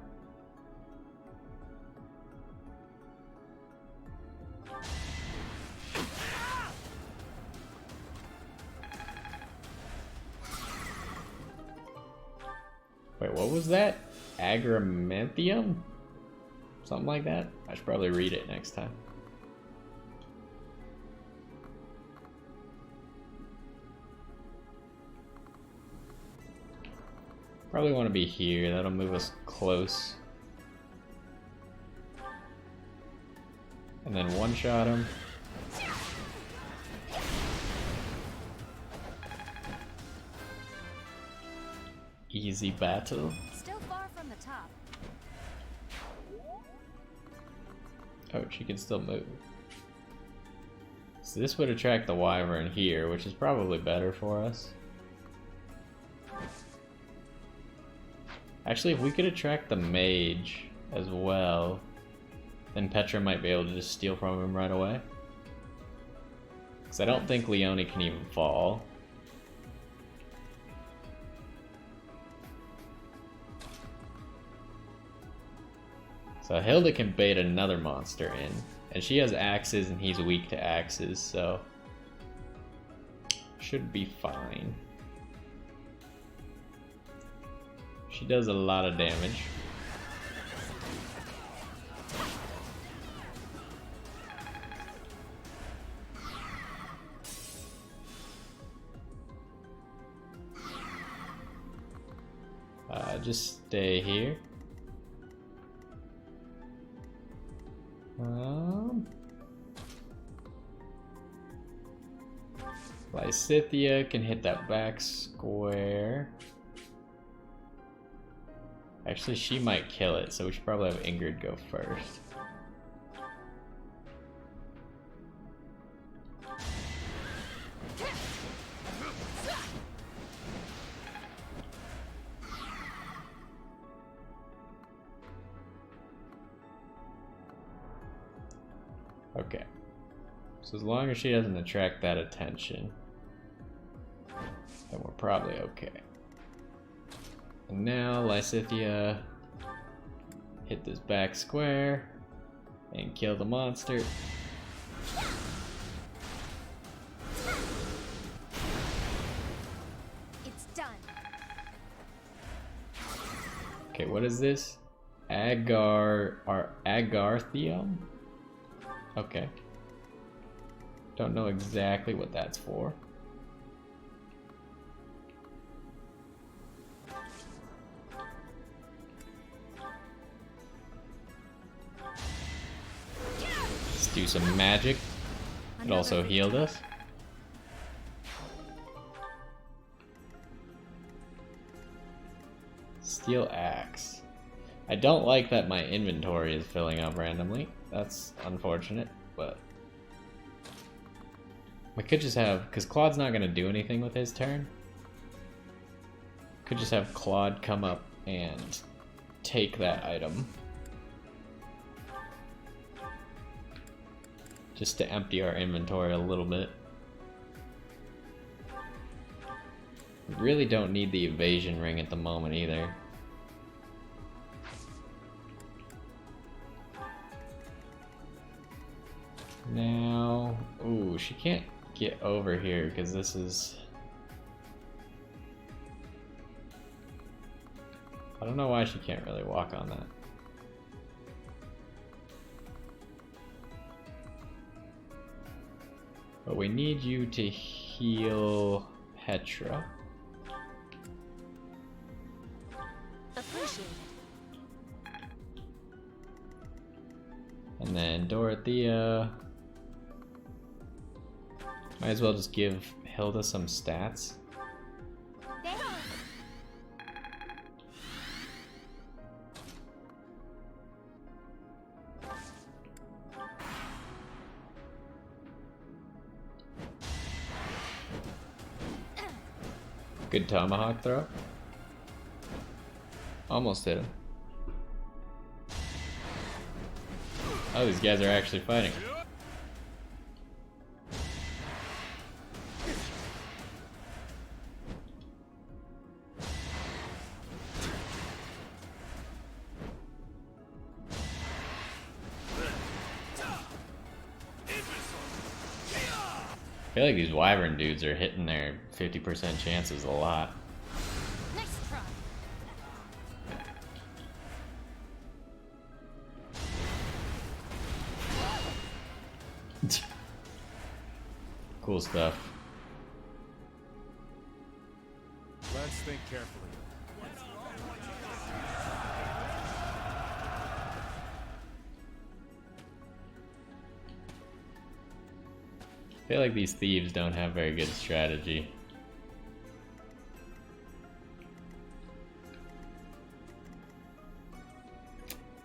Wait, what was that? Agramanthium? Something like that? I should probably read it next time. Probably want to be here, that'll move us close. And then one-shot him. Easy battle. Still far from the top. Oh, she can still move. So this would attract the wyvern here, which is probably better for us. Actually, if we could attract the mage as well, then Petra might be able to just steal from him right away. Because I don't think Leone can even fall. So Hilda can bait another monster in, and she has axes and he's weak to axes, so should be fine. She does a lot of damage. Just stay here. Lysithea can hit that back square. Actually, she might kill it, so we should probably have Ingrid go first. Okay. So as long as she doesn't attract that attention, then we're probably okay. And now Lysithea hit this back square and kill the monster. It's done. Okay, what is this? Agarthium? Okay. Don't know exactly what that's for. Let's do some magic. It also healed us. Steel axe. I don't like that my inventory is filling up randomly. That's unfortunate, but we could just have, because Claude's not going to do anything with his turn. Could just have Claude come up and take that item. Just to empty our inventory a little bit. We really don't need the evasion ring at the moment either. Now, ooh, she can't get over here because this is... I don't know why she can't really walk on that. But we need you to heal Petra. Appreciate it. And then Dorothea. Might as well just give Hilda some stats. Good tomahawk throw. Almost hit him. Oh, these guys are actually fighting. I feel like these wyvern dudes are hitting their 50% chances a lot. Nice try. Cool stuff. Let's think carefully. I feel like these thieves don't have very good strategy.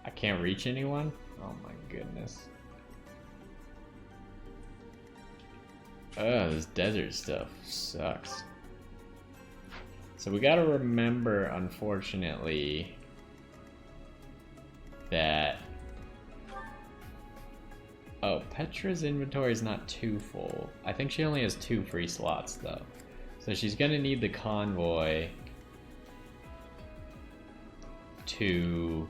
I can't reach anyone? Oh my goodness. Oh, this desert stuff sucks. So we gotta remember, unfortunately, that... Oh, Petra's inventory is not too full. I think she only has 2 free slots, though. So she's gonna need the convoy to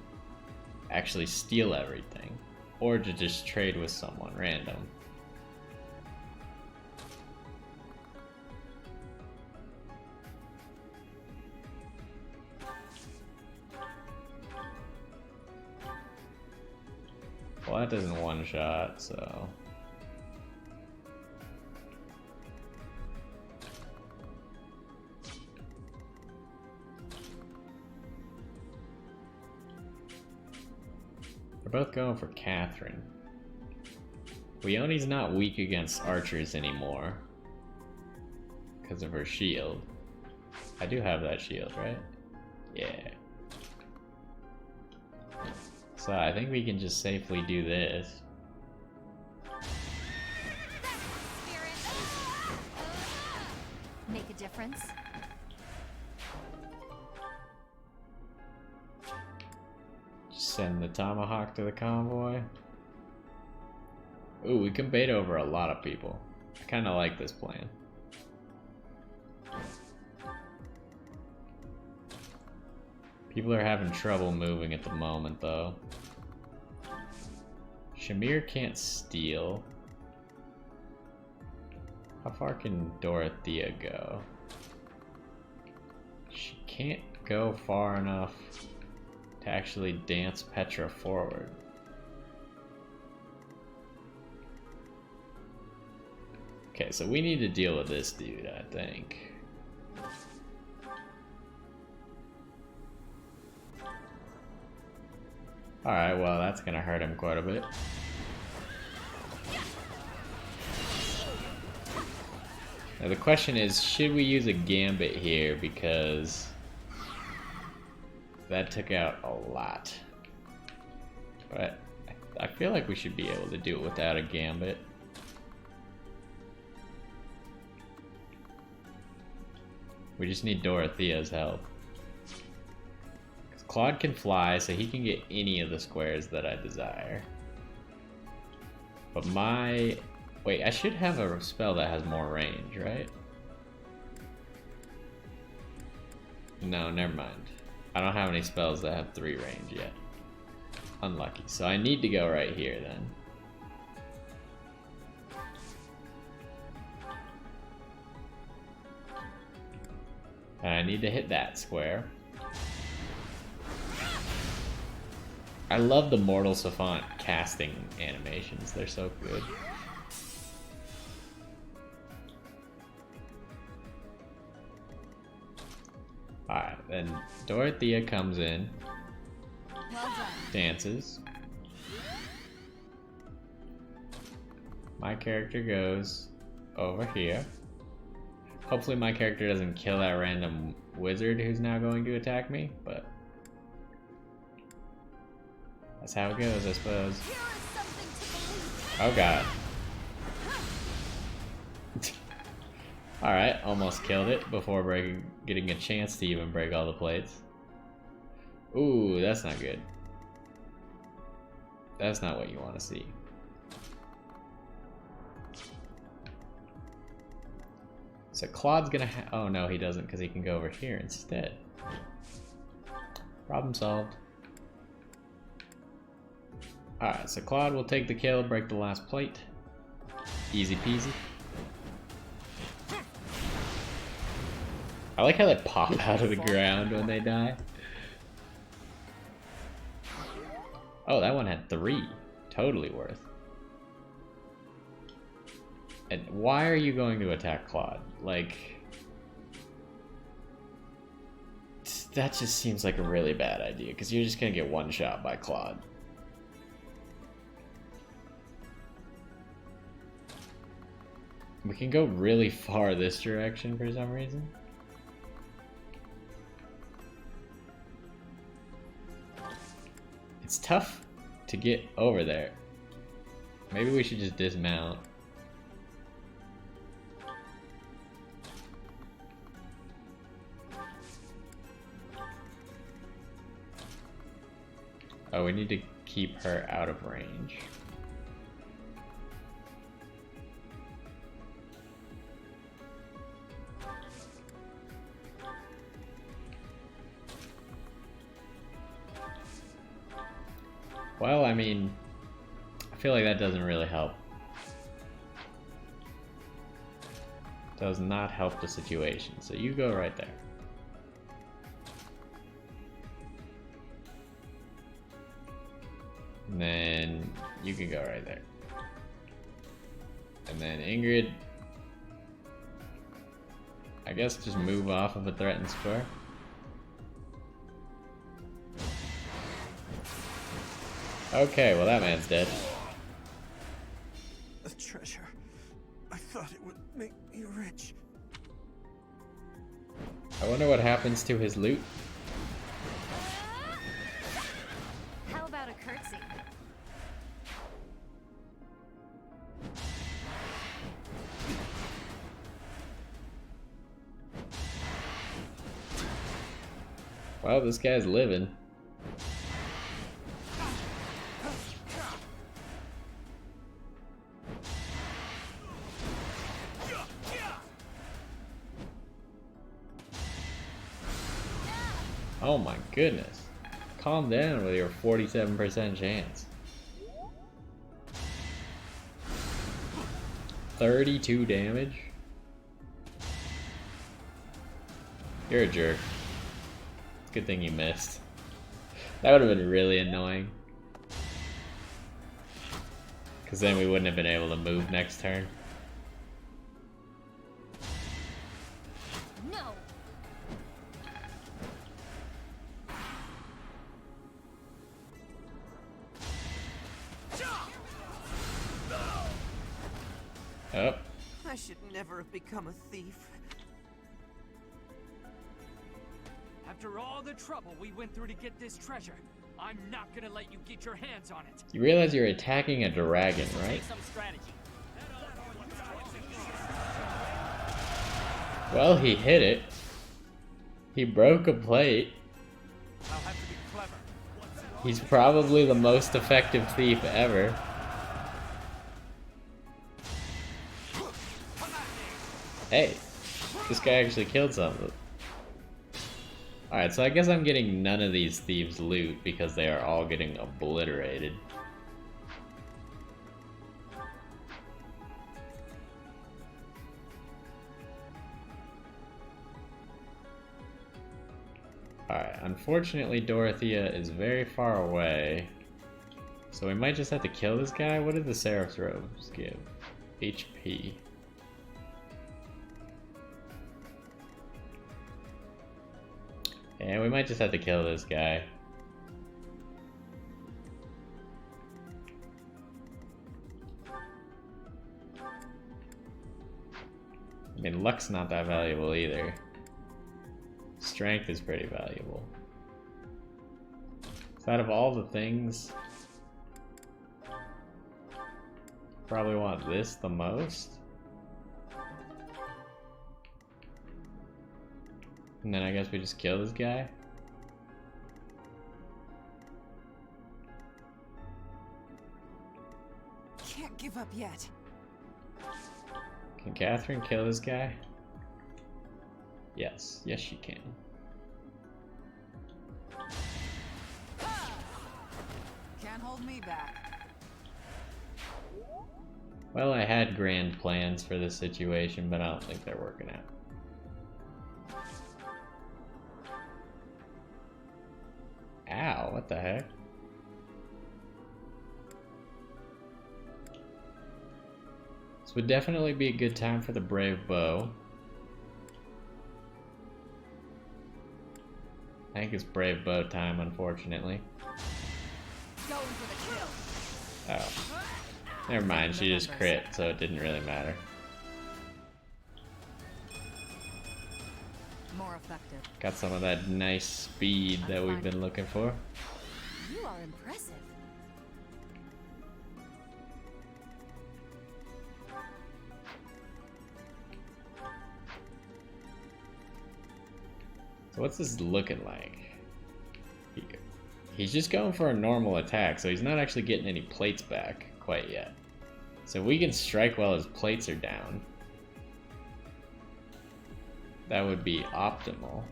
actually steal everything. Or to just trade with someone random. Well, that doesn't one-shot, so... We're both going for Catherine. Leonie's not weak against archers anymore. Because of her shield. I do have that shield, right? Yeah. So I think we can just safely do this. Make a difference. Just send the tomahawk to the convoy. Ooh, we can bait over a lot of people. I kind of like this plan. People are having trouble moving at the moment, though. Shamir can't steal. How far can Dorothea go? She can't go far enough to actually dance Petra forward. Okay, so we need to deal with this dude, I think. Alright, well, that's gonna hurt him quite a bit. Now the question is, should we use a gambit here, because that took out a lot. But I feel like we should be able to do it without a gambit. We just need Dorothea's help. Claude can fly, so he can get any of the squares that I desire. But my... Wait, I should have a spell that has more range, right? No, never mind. I don't have any spells that have 3 range yet. Unlucky. So I need to go right here then. And I need to hit that square. I love the Mortal Savant casting animations. They're so good. Alright, then Dorothea comes in. Dances. My character goes over here. Hopefully my character doesn't kill that random wizard who's now going to attack me, but that's how it goes, I suppose. Oh god. Alright, almost killed it before getting a chance to even break all the plates. Ooh, that's not good. That's not what you want to see. So Claude's gonna oh no, he doesn't, because he can go over here instead. Problem solved. Alright, so Claude will take the kill, break the last plate. Easy peasy. I like how they pop out of the ground when they die. Oh, that one had 3. Totally worth. And why are you going to attack Claude? Like, that just seems like a really bad idea, because you're just gonna get one shot by Claude. We can go really far this direction for some reason. It's tough to get over there. Maybe we should just dismount. Oh, we need to keep her out of range. Well, I mean, I feel like that doesn't really help. Does not help the situation, so you go right there. And then you can go right there. And then Ingrid, I guess just move off of a threatened square. Okay, well that man's dead. A treasure. I thought it would make me rich. I wonder what happens to his loot. How about a curtsy? Well, this guy's living. Oh my goodness. Calm down with your 47% chance. 32 damage? You're a jerk. Good thing you missed. That would have been really annoying. Because then we wouldn't have been able to move next turn. No! Oh. I should never have become a thief. After all the trouble we went through to get this treasure, I'm not gonna let you get your hands on it. You realize you're attacking a dragon, right? Some strategy. Well, he hit it. He broke a plate. I'll have to be clever. He's probably the most effective thief ever. Hey, this guy actually killed something. Alright, so I guess I'm getting none of these thieves' loot because they are all getting obliterated. Alright, unfortunately Dorothea is very far away. So we might just have to kill this guy. What did the Seraph's robes give? HP. And we might just have to kill this guy. I mean, luck's not that valuable either. Strength is pretty valuable. So out of all the things, probably want this the most. And then I guess we just kill this guy. Can't give up yet. Can Catherine kill this guy? Yes. Yes, she can. Can't hold me back. Well, I had grand plans for this situation, but I don't think they're working out. Ow, what the heck? This would definitely be a good time for the Brave Bow. I think it's Brave Bow time, unfortunately. Going for the kill. Oh. Never mind, she just crit, so it didn't really matter. More effective. Got some of that nice speed that we've been looking for. You are impressive. So what's this looking like? He's just going for a normal attack, so he's not actually getting any plates back quite yet. So if we can strike while his plates are down, that would be optimal.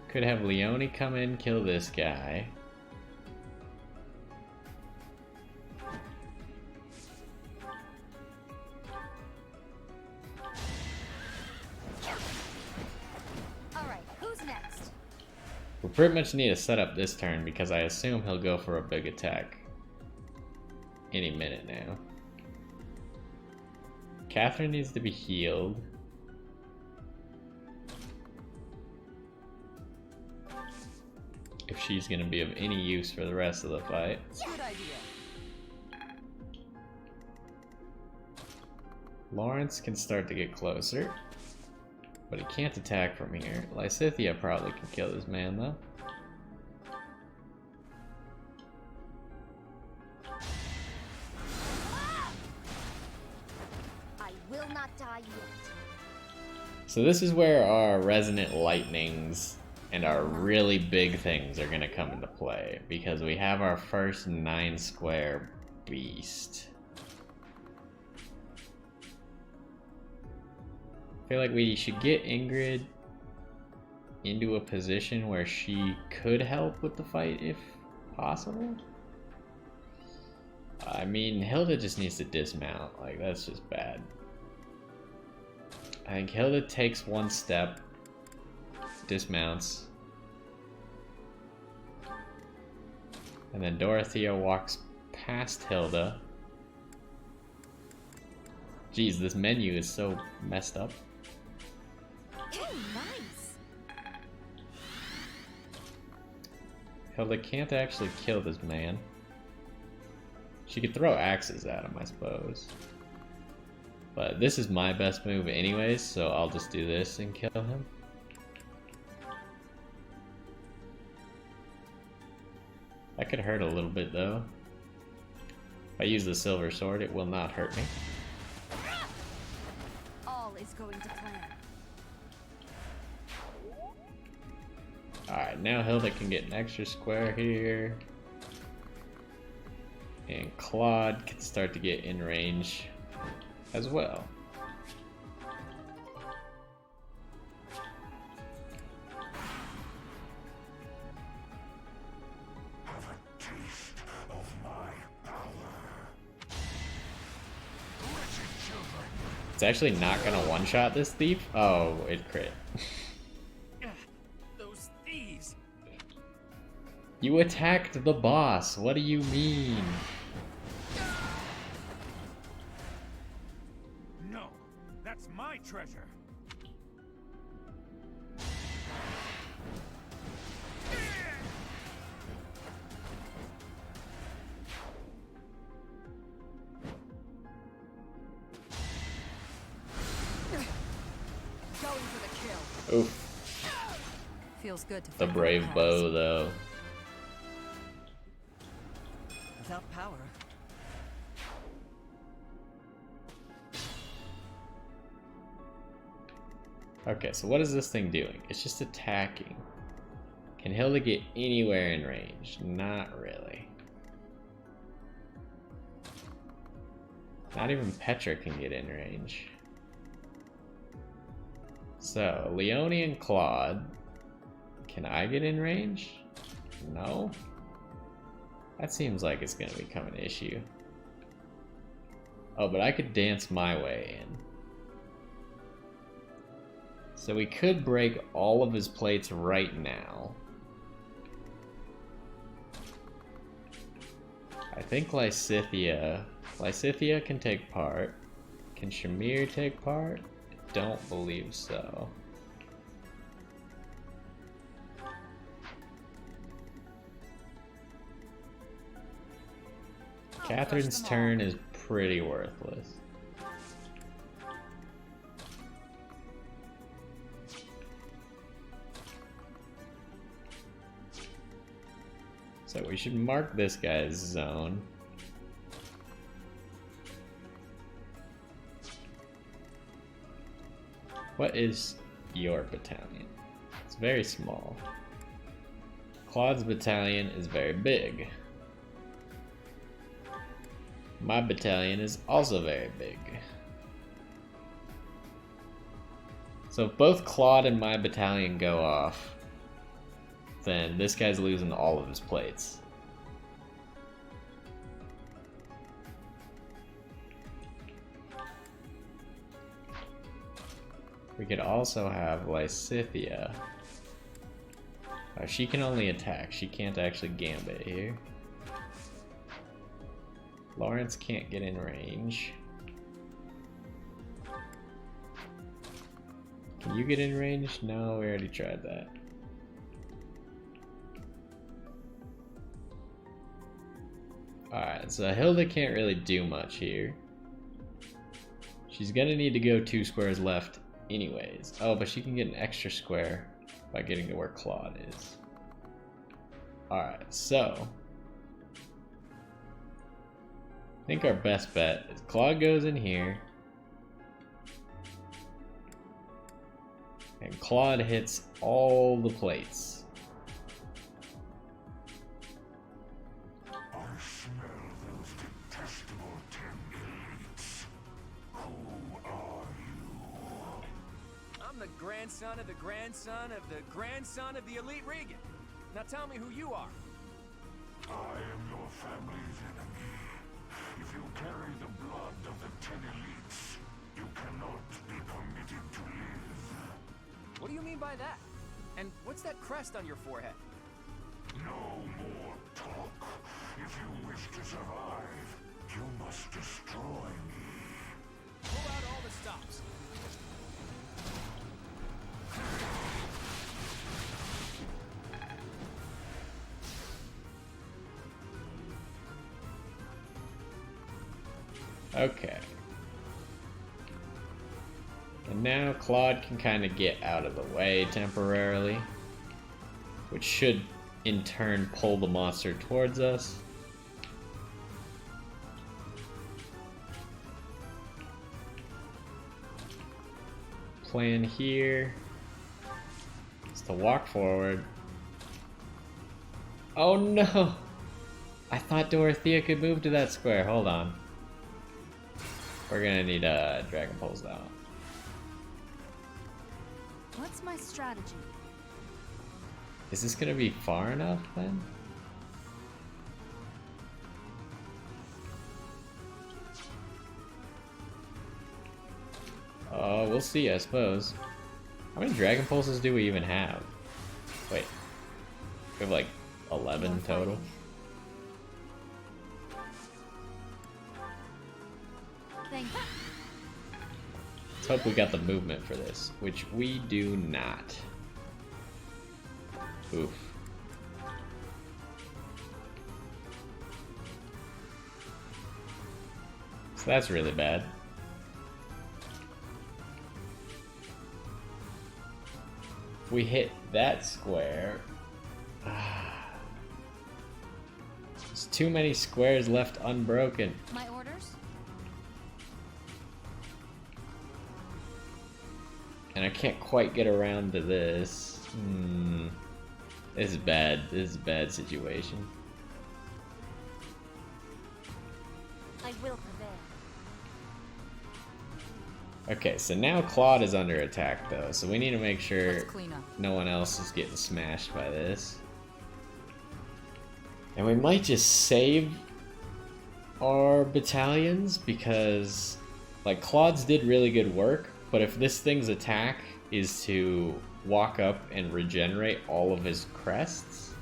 Could have Leone come in, kill this guy. Alright, who's next? We pretty much need to set up this turn because I assume he'll go for a big attack any minute now. Catherine needs to be healed. If she's gonna be of any use for the rest of the fight. Good idea. Lawrence can start to get closer, but he can't attack from here. Lysithea probably can kill this man though. I will not die yet. So this is where our resonant lightnings and our really big things are gonna come into play, because we have our first 9 square beast. I feel like we should get Ingrid into a position where she could help with the fight if possible. I mean, Hilda just needs to dismount, like that's just bad. I think Hilda takes one step, dismounts, And then Dorothea walks past Hilda. Jeez, this menu is so messed up. Nice. Hilda can't actually kill this man. She could throw axes at him, I suppose. But this is my best move anyways, so I'll just do this and kill him. That could hurt a little bit though. If I use the silver sword, it will not hurt me. All is going to plan. Alright, now Hilda can get an extra square here. And Claude can start to get in range as well. Have a taste of my power. Wretched children. It's actually not gonna one-shot this thief. Oh, it crit. Those thieves! You attacked the boss. What do you mean? No, that's my treasure. Going for the kill. Oof. Feels good to The brave bow, though. Without power, Okay, so what is this thing doing? It's just attacking. Can Hilda get anywhere in range? Not really. Not even Petra can get in range. So, Leone and Claude. Can I get in range? No? That seems like it's gonna become an issue. Oh, but I could dance my way in. So we could break all of his plates right now. I think Lysithea can take part. Can Shamir take part? I don't believe so. Catherine's turn is pretty worthless. So we should mark this guy's zone. What is your battalion? It's very small. Claude's battalion is very big. My battalion is also very big. So if both Claude and my battalion go off, then this guy's losing all of his plates. We could also have Lysithea. She can only attack, she can't actually gambit here. Lawrence can't get in range. Can you get in range? No, we already tried that. Alright, so Hilda can't really do much here. She's gonna need to go 2 squares left anyways. Oh, but she can get an extra square by getting to where Claude is. Alright, so I think our best bet is Claude goes in here. And Claude hits all the plates. I smell those detestable 10 elites. Who are you? I'm the grandson of the grandson of the grandson of the elite Regan. Now tell me who you are. I am your family's enemy. If you carry the blood of the 10 elites, you cannot be permitted to live. What do you mean by that? And what's that crest on your forehead? No more talk. If you wish to survive, you must destroy me. Pull out all the stops. Okay. And now Claude can kind of get out of the way temporarily, which should in turn pull the monster towards us. Plan here is to walk forward. Oh no! I thought Dorothea could move to that square. Hold on. We're gonna need Dragon Pulse now. What's my strategy? Is this gonna be far enough then? We'll see, I suppose. How many Dragon Pulses do we even have? Wait. We have like 11 total. Thank you. Let's hope we got the movement for this, which we do not. Oof. So that's really bad. If we hit that square... There's too many squares left unbroken. My orders? And I can't quite get around to this. This is bad. This is a bad situation. I will prevail. Okay, so now Claude is under attack though, so we need to make sure Let's clean up. no one else is getting smashed by this. And we might just save our battalions because, like, Claude's did really good work, but if this thing's attack is to walk up and regenerate all of his crests,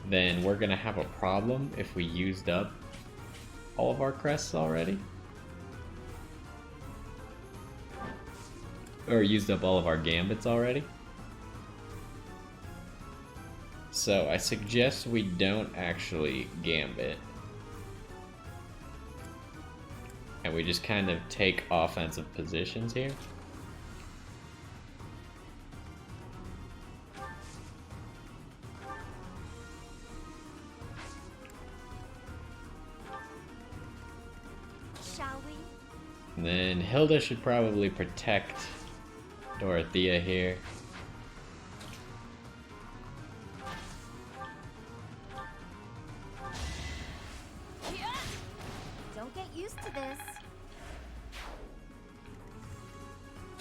then we're gonna have a problem if we used up all of our crests already. Or used up all of our gambits already. So I suggest we don't actually gambit. And we just kind of take offensive positions here. Shall we? And then Hilda should probably protect Dorothea here. Don't get used to this.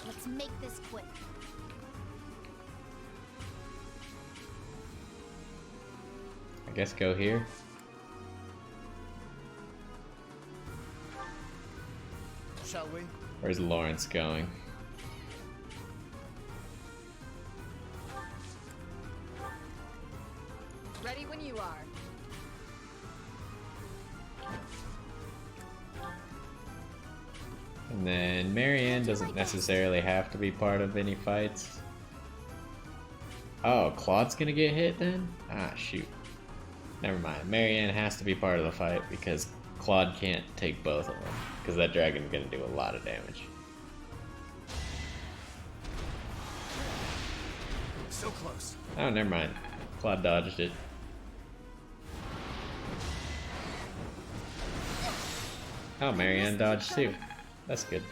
Let's make this quick. I guess go here. Shall we? Where's Lawrence going? Ready when you are. And then Marianne doesn't necessarily have to be part of any fights. Oh, Claude's gonna get hit then? Ah, shoot. Never mind. Marianne has to be part of the fight because Claude can't take both of them. Because that dragon's gonna do a lot of damage. So close. Oh, never mind. Claude dodged it. Oh, Marianne dodged too. That's good.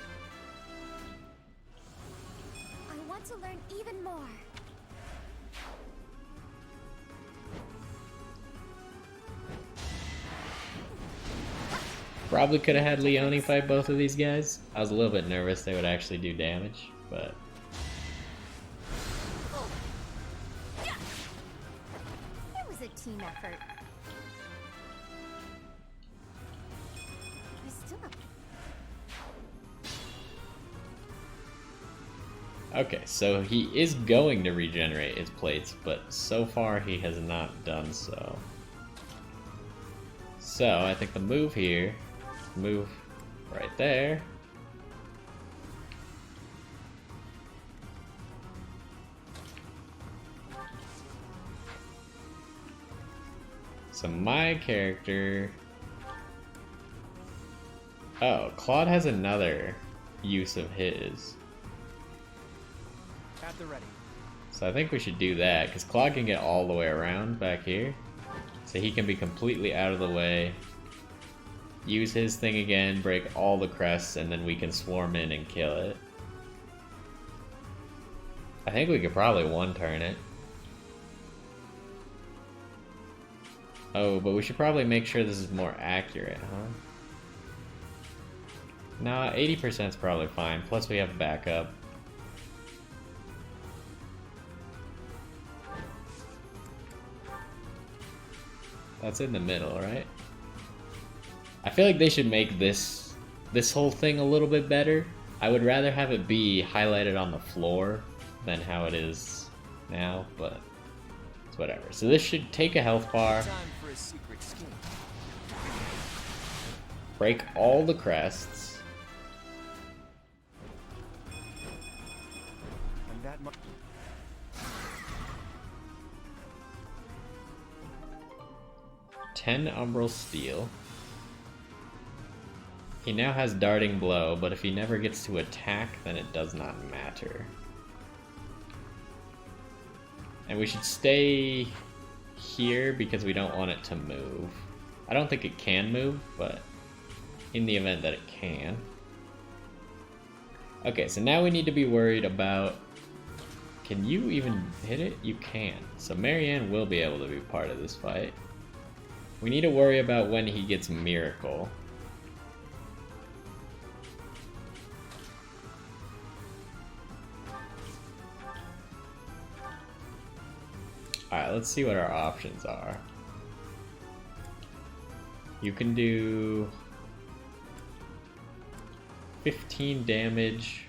I want to learn even more. Probably could have had Leone fight both of these guys. I was a little bit nervous they would actually do damage, but... It was a team effort. I still have... Okay, so he is going to regenerate his plates, but so far he has not done so. So I think the move here, move right there. So my character... Oh, Claude has another use of his. At the ready. So I think we should do that, because Claude can get all the way around back here. So he can be completely out of the way. Use his thing again, break all the crests, and then we can swarm in and kill it. I think we could probably one-turn it. Oh, but we should probably make sure this is more accurate, huh? Nah, 80% is probably fine, plus we have backup. That's in the middle, right? I feel like they should make this whole thing a little bit better. I would rather have it be highlighted on the floor than how it is now, but it's whatever. So this should take a health bar, Time for a secret scheme. break all the crests, And that mu- 10 Umbral Steel. He now has Darting Blow, but if he never gets to attack, then it does not matter. And we should stay here because we don't want it to move. I don't think it can move, but in the event that it can. Okay, so now we need to be worried about... Can you even hit it? You can. So Marianne will be able to be part of this fight. We need to worry about when he gets Miracle. Alright, let's see what our options are. You can do 15 damage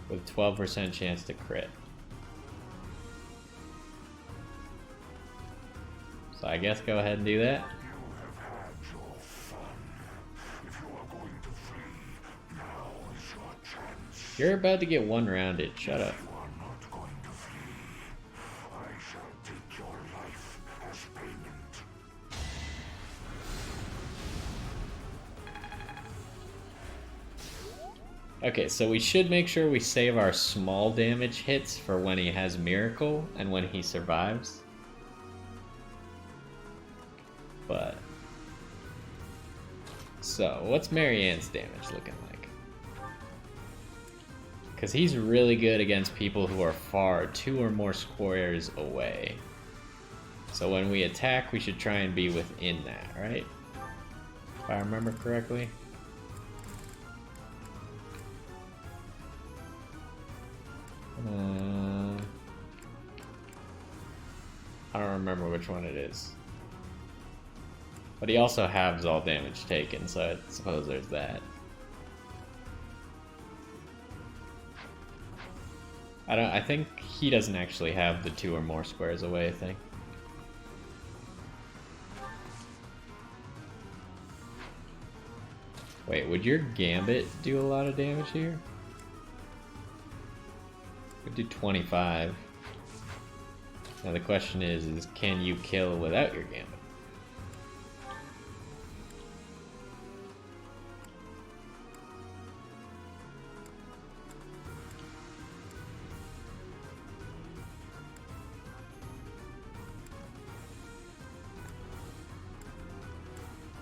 with 12% chance to crit. So I guess go ahead and do that. You're about to get one-rounded. Shut up. Okay, so we should make sure we save our small damage hits for when he has Miracle and when he survives. But... So, what's Marianne's damage looking like? Because he's really good against people who are far 2 or more squares away. So when we attack, we should try and be within that, right? If I remember correctly. I don't remember which one it is. But he also halves all damage taken, so I suppose there's that. I think he doesn't actually have the 2 or more squares away thing. Wait, would your Gambit do a lot of damage here? Would do 25. Now the question is can you kill without your Gambit?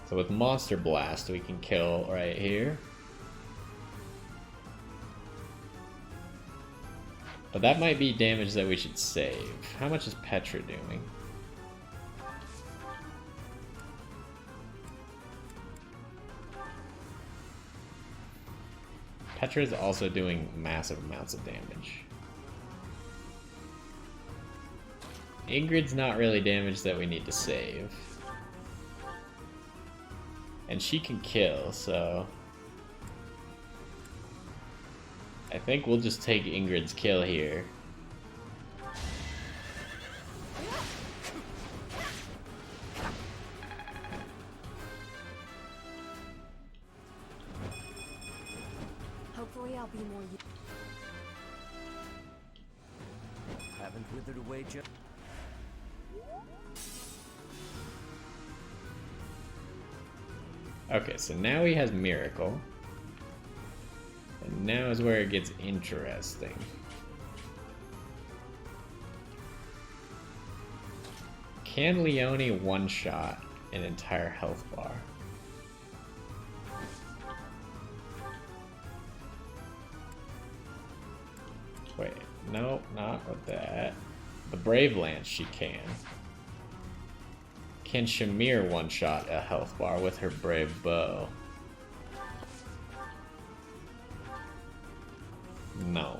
So with Monster Blast we can kill right here. But that might be damage that we should save. How much is Petra doing? Petra is also doing massive amounts of damage. Ingrid's not really damage that we need to save. And she can kill, so... I think we'll just take Ingrid's kill here. bother to wager? Okay, so now he has Miracle. And now is where it gets interesting. Can Leone one-shot an entire health bar? Wait, no, not with that. The Brave Lance she can. Can Shamir one-shot a health bar with her Brave Bow? No.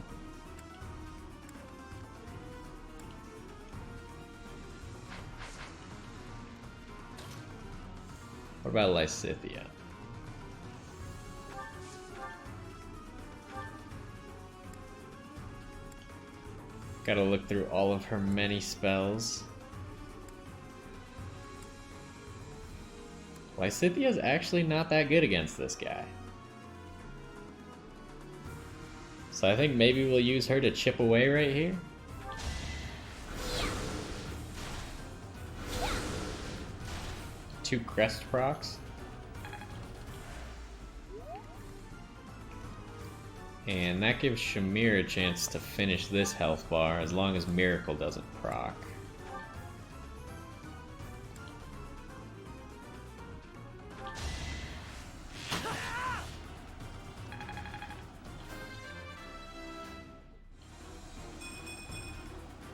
What about Lysithea? Gotta look through all of her many spells. Lysithea's actually not that good against this guy. So I think maybe we'll use her to chip away right here. Two crest procs. And that gives Shamir a chance to finish this health bar as long as Miracle doesn't proc.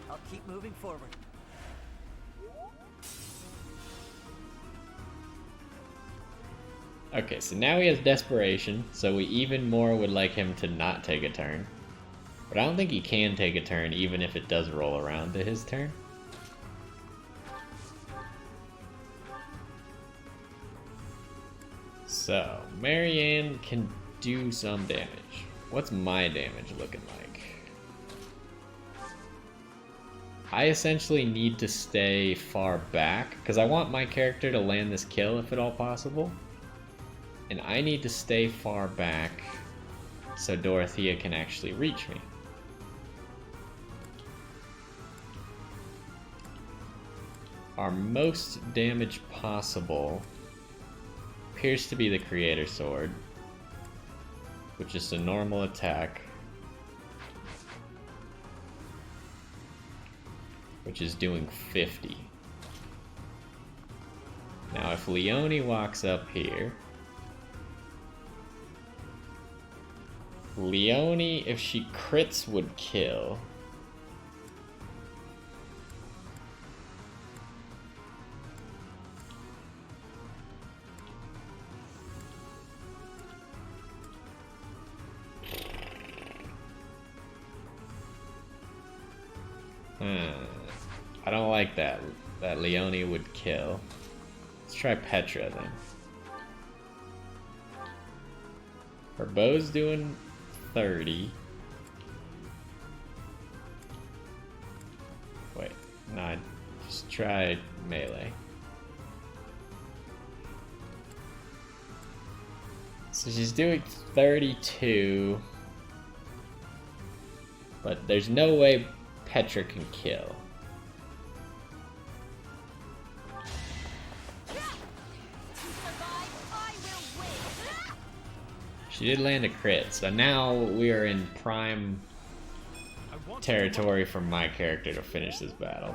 I'll keep moving forward. Okay, so now he has Desperation, so we even more would like him to not take a turn. But I don't think he can take a turn even if it does roll around to his turn. So, Marianne can do some damage. What's my damage looking like? I essentially need to stay far back, because I want my character to land this kill if at all possible. And I need to stay far back so Dorothea can actually reach me. Our most damage possible appears to be the Creator Sword, which is a normal attack, which is doing 50. Now if Leone walks up here, Leone, if she crits, would kill. I don't like that Leone would kill. Let's try Petra then. Her bow's doing 30. Wait, no, just try melee. So she's doing 32. But there's no way Petra can kill. She did land a crit, so now we are in prime territory for my character to finish this battle.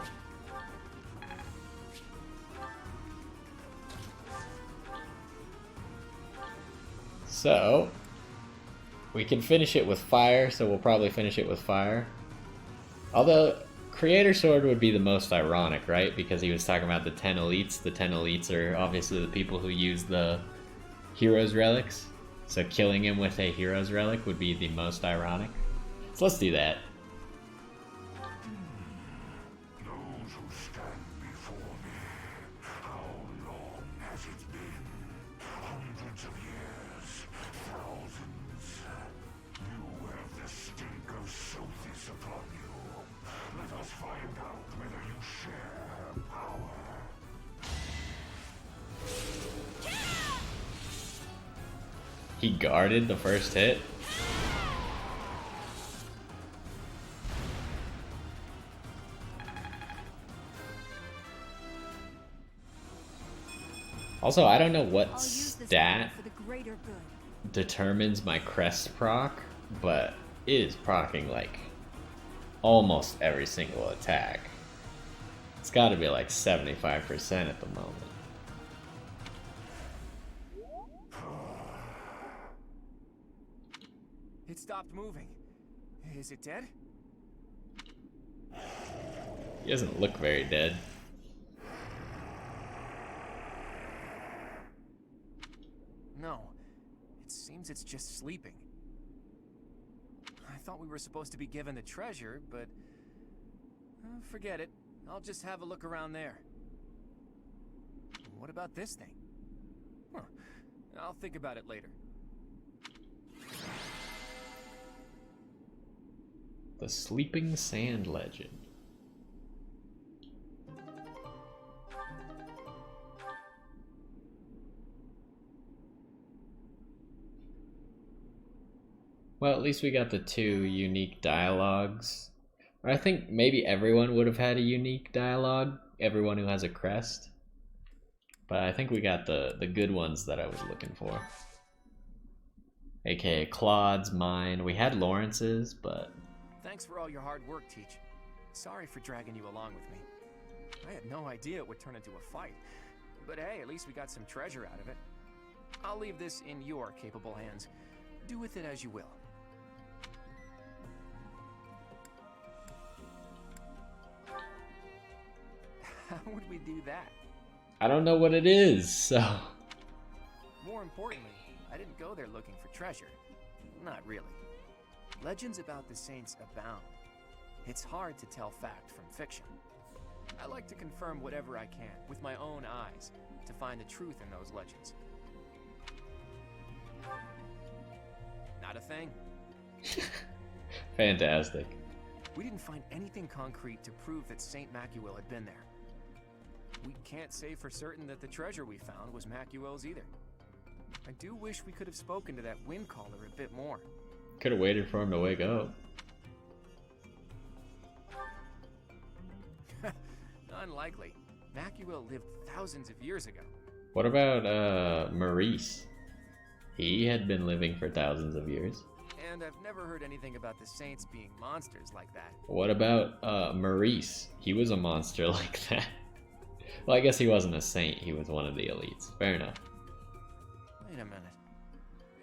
So, we can finish it with fire, so we'll probably finish it with fire. Although, Creator Sword would be the most ironic, right? Because he was talking about the 10 elites. The 10 elites are obviously the people who use the Hero's Relics. So killing him with a Hero's Relic would be the most ironic. So let's do that. Those who stand before me, how long has it been? Hundreds of years, thousands. You have the stink of Sophis upon you. Let us find out whether you share her power. He guarded the first hit. Also, I don't know what I'll use this stat for the greater good. determines my crest proc, but it is procking like almost every single attack. It's got to be like 75% at the moment. It stopped moving. Is it dead? He doesn't look very dead. No. It seems it's just sleeping. I thought we were supposed to be given the treasure, but... forget it. I'll just have a look around there. What about this thing? Huh. I'll think about it later. The Sleeping Sand Legend. Well, at least we got the 2 unique dialogues. Or I think maybe everyone would have had a unique dialogue, everyone who has a crest. But I think we got the good ones that I was looking for. AKA Claude's, mine. We had Lawrence's, but... Thanks for all your hard work, Teach. Sorry for dragging you along with me. I had no idea it would turn into a fight. But hey, at least we got some treasure out of it. I'll leave this in your capable hands. Do with it as you will. How would we do that? I don't know what it is, so... More importantly, I didn't go there looking for treasure. Not really. Legends about the saints abound. It's hard to tell fact from fiction. I like to confirm whatever I can with my own eyes to find the truth in those legends. Not a thing. Fantastic. We didn't find anything concrete to prove that Saint Macuil had been there. We can't say for certain that the treasure we found was Macuil's either. I do wish we could have spoken to that wind caller a bit more. Could have waited for him to wake up. Unlikely. Macuil lived thousands of years ago. What about Maurice? He had been living for thousands of years. And I've never heard anything about the saints being monsters like that. What about Maurice? He was a monster like that. Well, I guess he wasn't a saint, he was one of the elites. Fair enough. Wait a minute.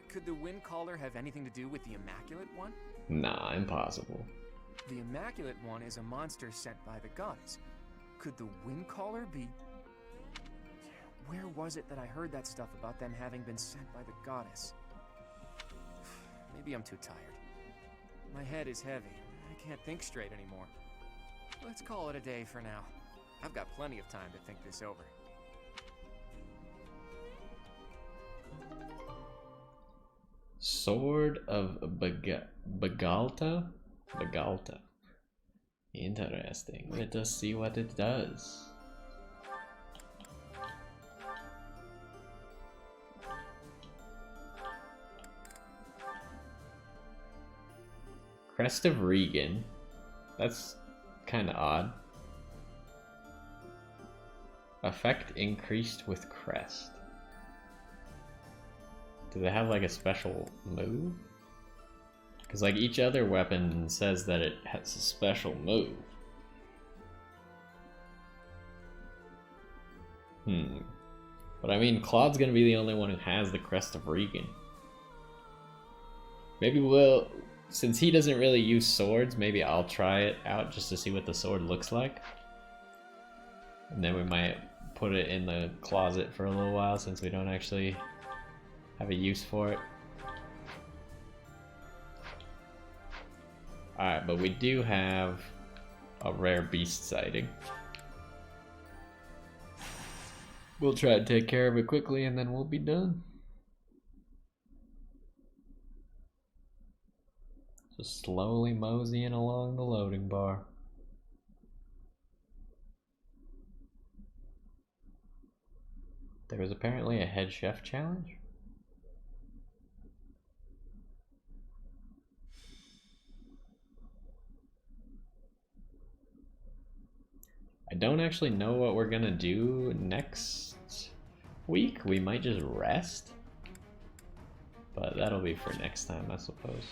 Could the wind caller have anything to do with the Immaculate One? Nah, impossible. The Immaculate One is a monster sent by the goddess. Could the wind caller be... Where was it that I heard that stuff about them having been sent by the goddess? Maybe I'm too tired. My head is heavy. I can't think straight anymore. Let's call it a day for now. I've got plenty of time to think this over. Sword of Bagalta? Bagalta. Interesting. Let us see what it does. Crest of Regan. That's kind of odd. Effect increased with crest. Do they have like a special move? Because like each other weapon says that it has a special move. But I mean, Claude's gonna be the only one who has the Crest of Regan. Maybe we'll, since he doesn't really use swords, maybe I'll try it out just to see what the sword looks like. And then we might put it in the closet for a little while since we don't actually have a use for it. Alright, but we do have a rare beast sighting. We'll try to take care of it quickly and then we'll be done. Just slowly moseying along the loading bar. There was apparently a head chef challenge. I don't actually know what we're gonna do next. week, we might just rest. But that'll be for next time, I suppose.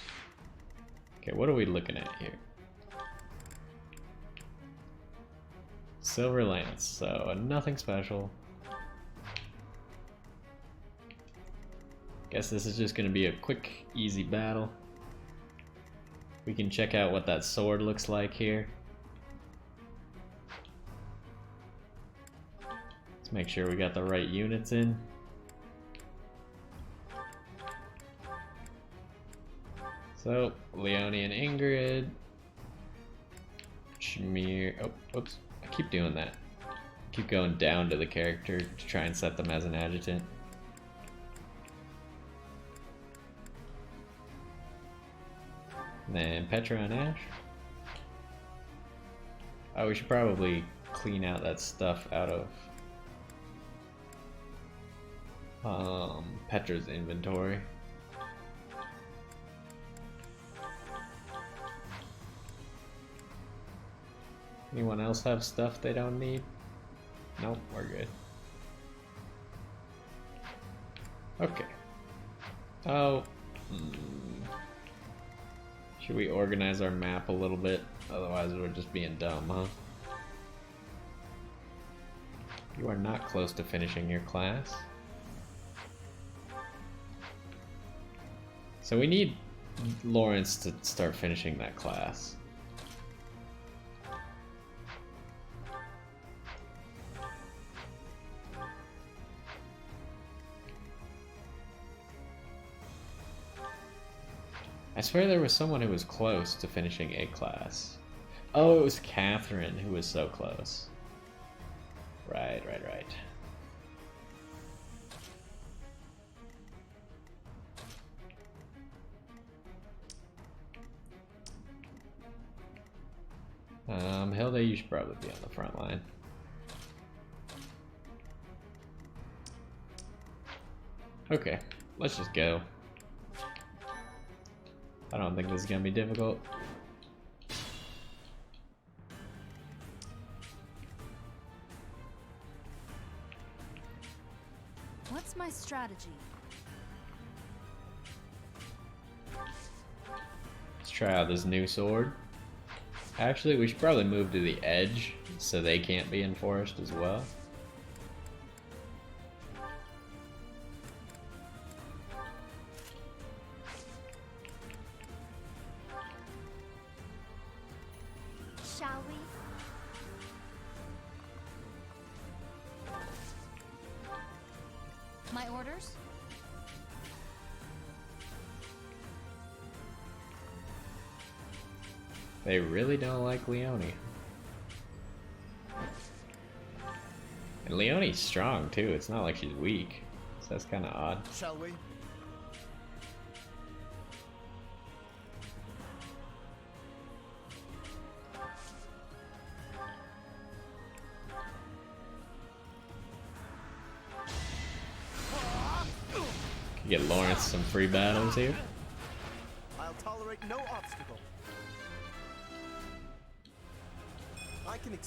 Okay, what are we looking at here? Silver Lance, so nothing special. Guess this is just gonna be a quick, easy battle. We can check out what that sword looks like here. Let's make sure we got the right units in. So, Leone and Ingrid. Shamir. Oh, whoops. I keep doing that. I keep going down to the character to try and set them as an adjutant. And then Petra and Ash. Oh, we should probably clean out that stuff out of Petra's inventory. Anyone else have stuff they don't need? Nope, we're good. Okay. Oh. Should we organize our map a little bit? Otherwise we're just being dumb, huh? You are not close to finishing your class. So we need Lawrence to start finishing that class. I swear there was someone who was close to finishing a class. Oh, it was Catherine who was so close. Right. Hilda, you should probably be on the front line. Okay, let's just go. I don't think this is gonna be difficult. What's my strategy? Let's try out this new sword. Actually, we should probably move to the edge so they can't be enforced as well. Shall we? My orders? They really don't like Leone. And Leone's strong too, it's not like she's weak. So that's kinda odd. Shall we? Can get Lawrence some free battles here. I'll tolerate no obstacle. I can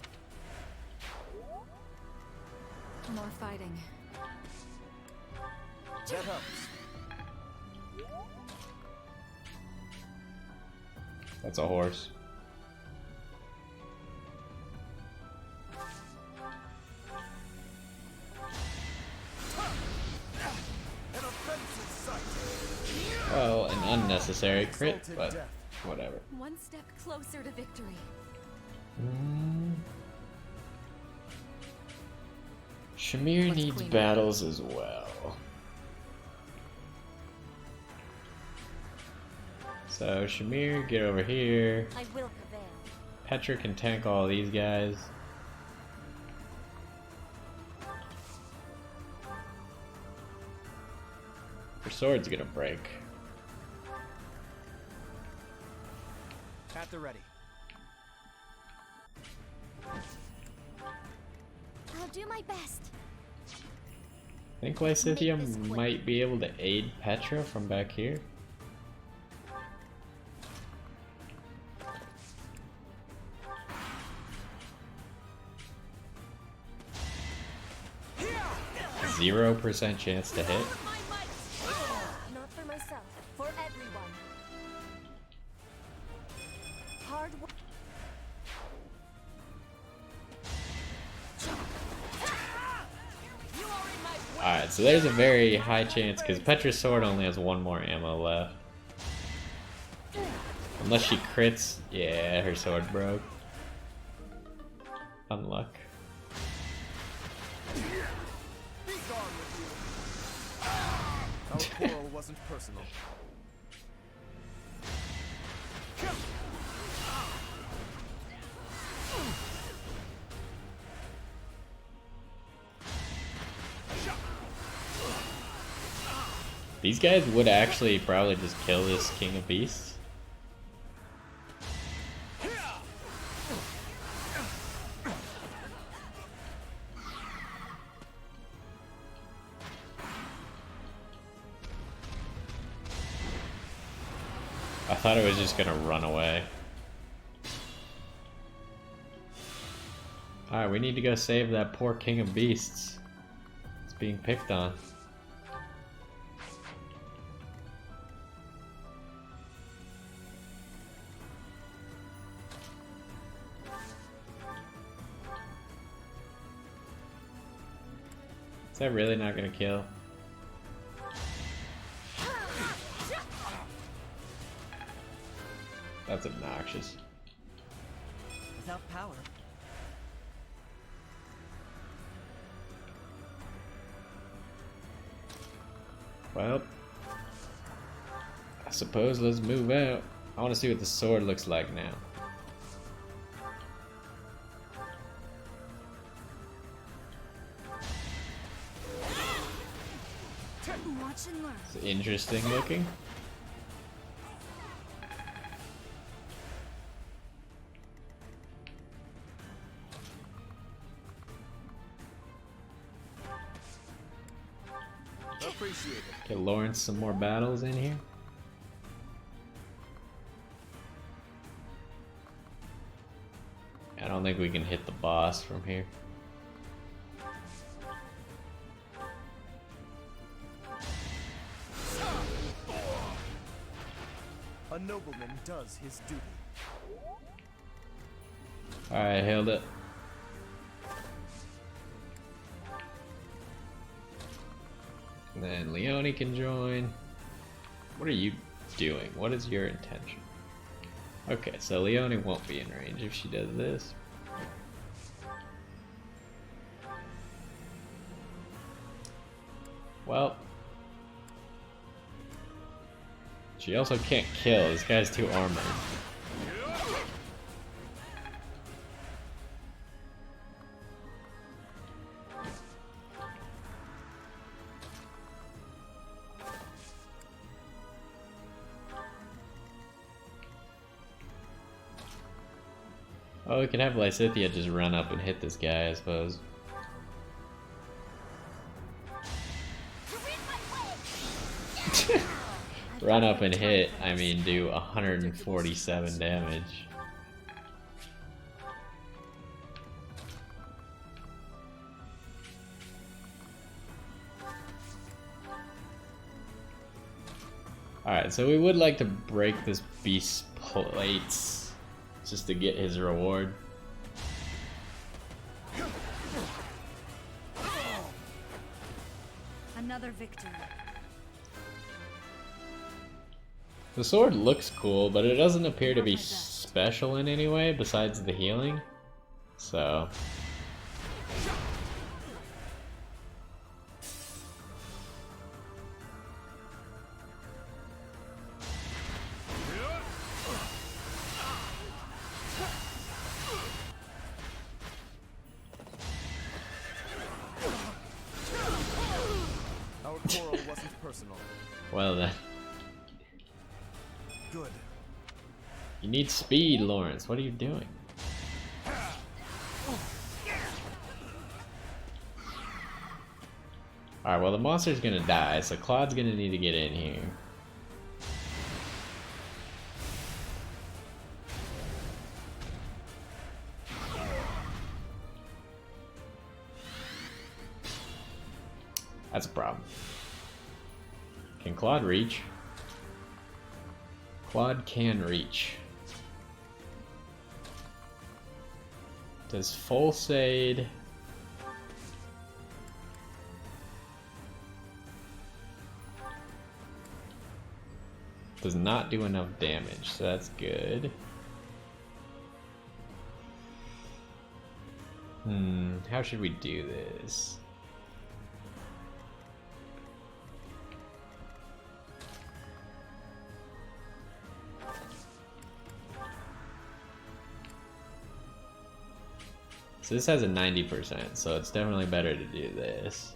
More fighting. That helps. That's a horse. Well, an unnecessary crit, but whatever. One step closer to victory. Shamir needs battles as well. So Shamir, get over here. I will prevail. Petra can tank all these guys. Her sword's gonna break. At the ready. I'll do my best. I think Lysithia might be able to aid Petra from back here. 0% chance to hit. Not for myself, for everyone. Hard work. Alright, so there's a very high chance, because Petra's sword only has one more ammo left. Unless she crits. Yeah, her sword broke. Unluck. Our quarrel wasn't personal. These guys would actually probably just kill this King of Beasts. I thought it was just gonna run away. Alright, we need to go save that poor King of Beasts. It's being picked on. Is that really not gonna kill? That's obnoxious. Without power. Well, I suppose let's move out. I want to see what the sword looks like now. Watch and learn. It's interesting looking. Appreciate it. Get Lawrence some more battles in here. I don't think we can hit the boss from here. A nobleman does his duty. Alright, held it. And then Leone can join. What are you doing? What is your intention? Okay, so Leone won't be in range if she does this. Well, she also can't kill. This guy's too armored. Oh, we could have Lysithea just run up and hit this guy, I suppose. Run up and hit, I mean do 147 damage. Alright, so we would like to break this beast's plates just to get his reward. Another victory. The sword looks cool, but it doesn't appear to be special in any way besides the healing. So Our quarrel wasn't personal. well then. Good. You need speed, Lawrence. What are you doing? Alright, well the monster's gonna die, so Claude's gonna need to get in here. That's a problem. Can Claude reach? Claude can reach. Does Fulsade... Does not do enough damage, so that's good. How should we do this? So this has a 90%, so it's definitely better to do this.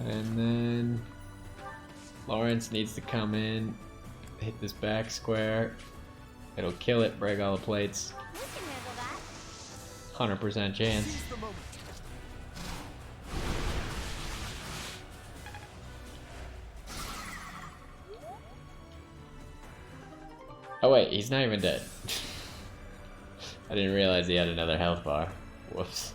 And then Lawrence needs to come in, hit this back square. It'll kill it, break all the plates. 100% chance. Oh wait, he's not even dead. I didn't realize he had another health bar. Whoops.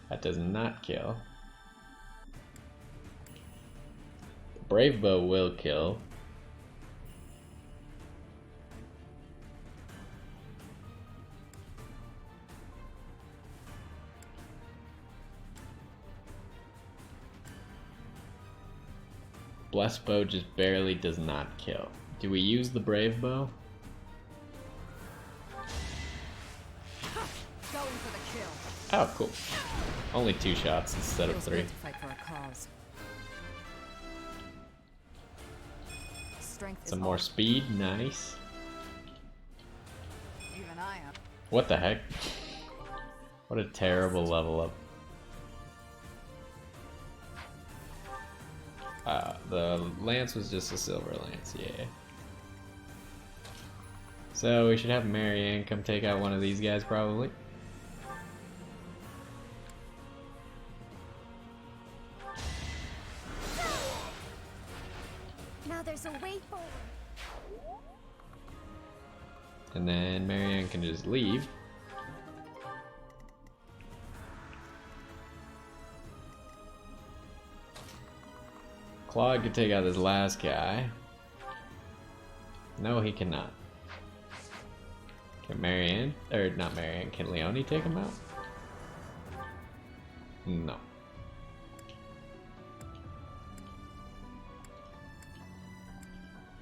That does not kill. The Brave Bow will kill. Blessed Bow just barely does not kill. Do we use the Brave Bow? Going for the kill. Oh, cool. Only 2 shots instead of 3. Fight for a cause. Strength Some more speed, nice. Even I am. What the heck? What a terrible level up. The lance was just a silver lance, yeah. So we should have Marianne come take out one of these guys probably. Now there's a way forward. And then Marianne can just leave. Claude can take out this last guy. No, he cannot. Can Marianne, or not Marianne, can Leonie take him out? No.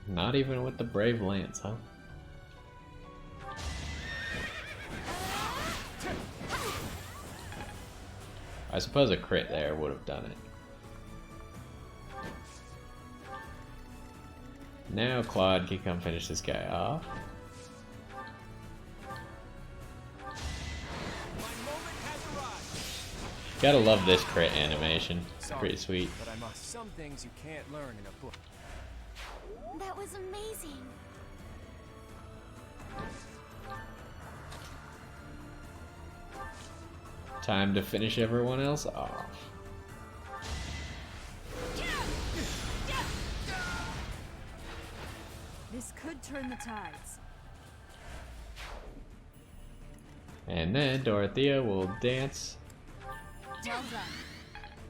Not even with the Brave Lance, huh? I suppose a crit there would have done it. Now Claude can come finish this guy off. Gotta love this crit animation. It's pretty sweet. But I must. Some things you can't learn in a book. That was amazing. Time to finish everyone else off. This could turn the tides. And then Dorothea will dance. Well done.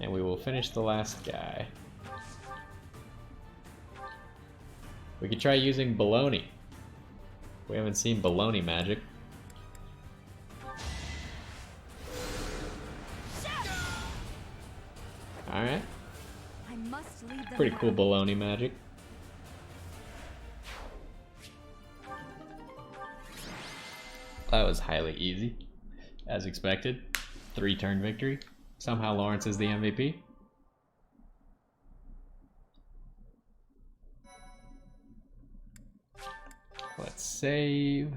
And we will finish the last guy. We could try using baloney. We haven't seen baloney magic. Alright. I must lead them Pretty now. cool baloney magic. That was highly easy. As expected. 3-turn victory. Somehow Lawrence is the MVP. Let's save.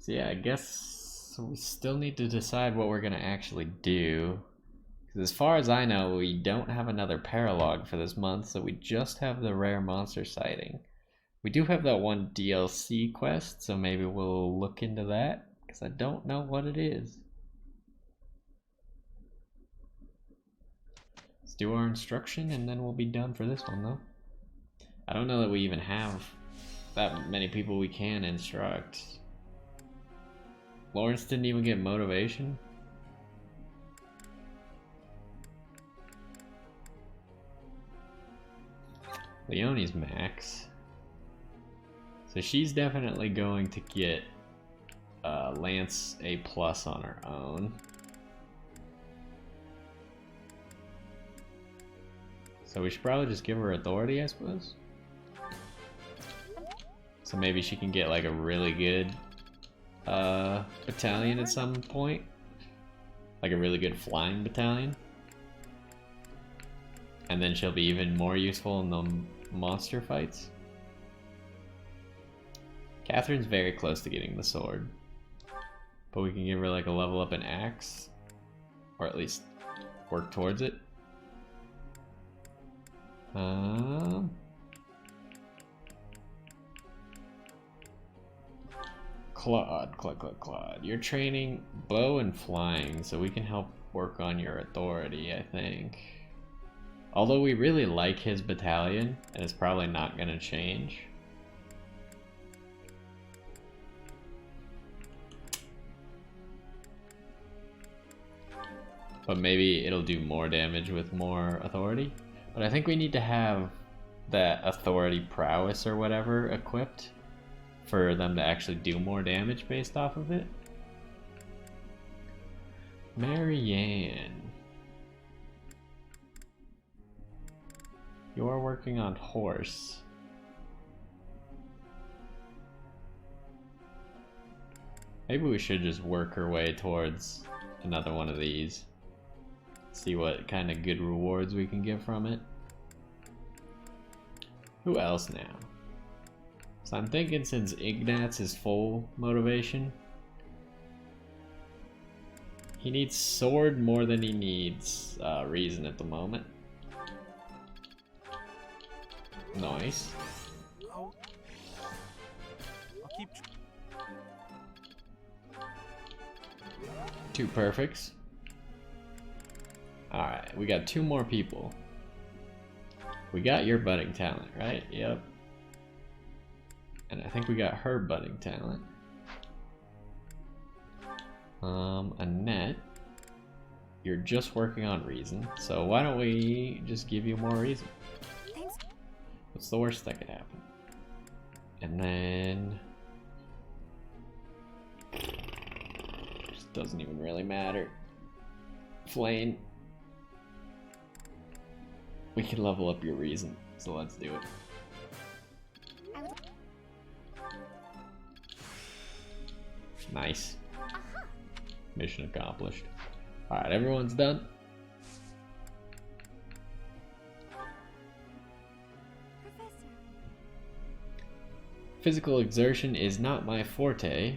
So yeah, I guess we still need to decide what we're gonna actually do. Because as far as I know, we don't have another paralog for this month, so we just have the rare monster sighting. We do have that one DLC quest, so maybe we'll look into that, because I don't know what it is. Let's do our instruction, and then we'll be done for this one, though. I don't know that we even have that many people we can instruct. Lawrence didn't even get motivation. Leonie's max. So she's definitely going to get Lance A+ on her own. So we should probably just give her authority, I suppose. So maybe she can get like a really good battalion at some point. Like a really good flying battalion. And then she'll be even more useful in the monster fights. Catherine's very close to getting the sword. But we can give her like a level up in axe. Or at least work towards it. Claude. You're training bow and flying, so we can help work on your authority, I think. Although we really like his battalion, and it's probably not going to change. But maybe it'll do more damage with more authority. But I think we need to have that authority prowess or whatever equipped for them to actually do more damage based off of it. Marianne. You're working on horse. Maybe we should just work our way towards another one of these. See what kind of good rewards we can get from it. Who else now? So I'm thinking since Ignatz is full motivation, he needs sword more than he needs reason at the moment. Nice. I'll keep. 2 perfects. Alright, we got 2 more people. We got your budding talent, right? Yep. And I think we got her budding talent. Annette, you're just working on reason, so why don't we just give you more reason? Thanks. What's the worst that could happen? And then... just doesn't even really matter. Flame. We can level up your reason, so let's do it. Nice. Mission accomplished. Alright, everyone's done. Physical exertion is not my forte.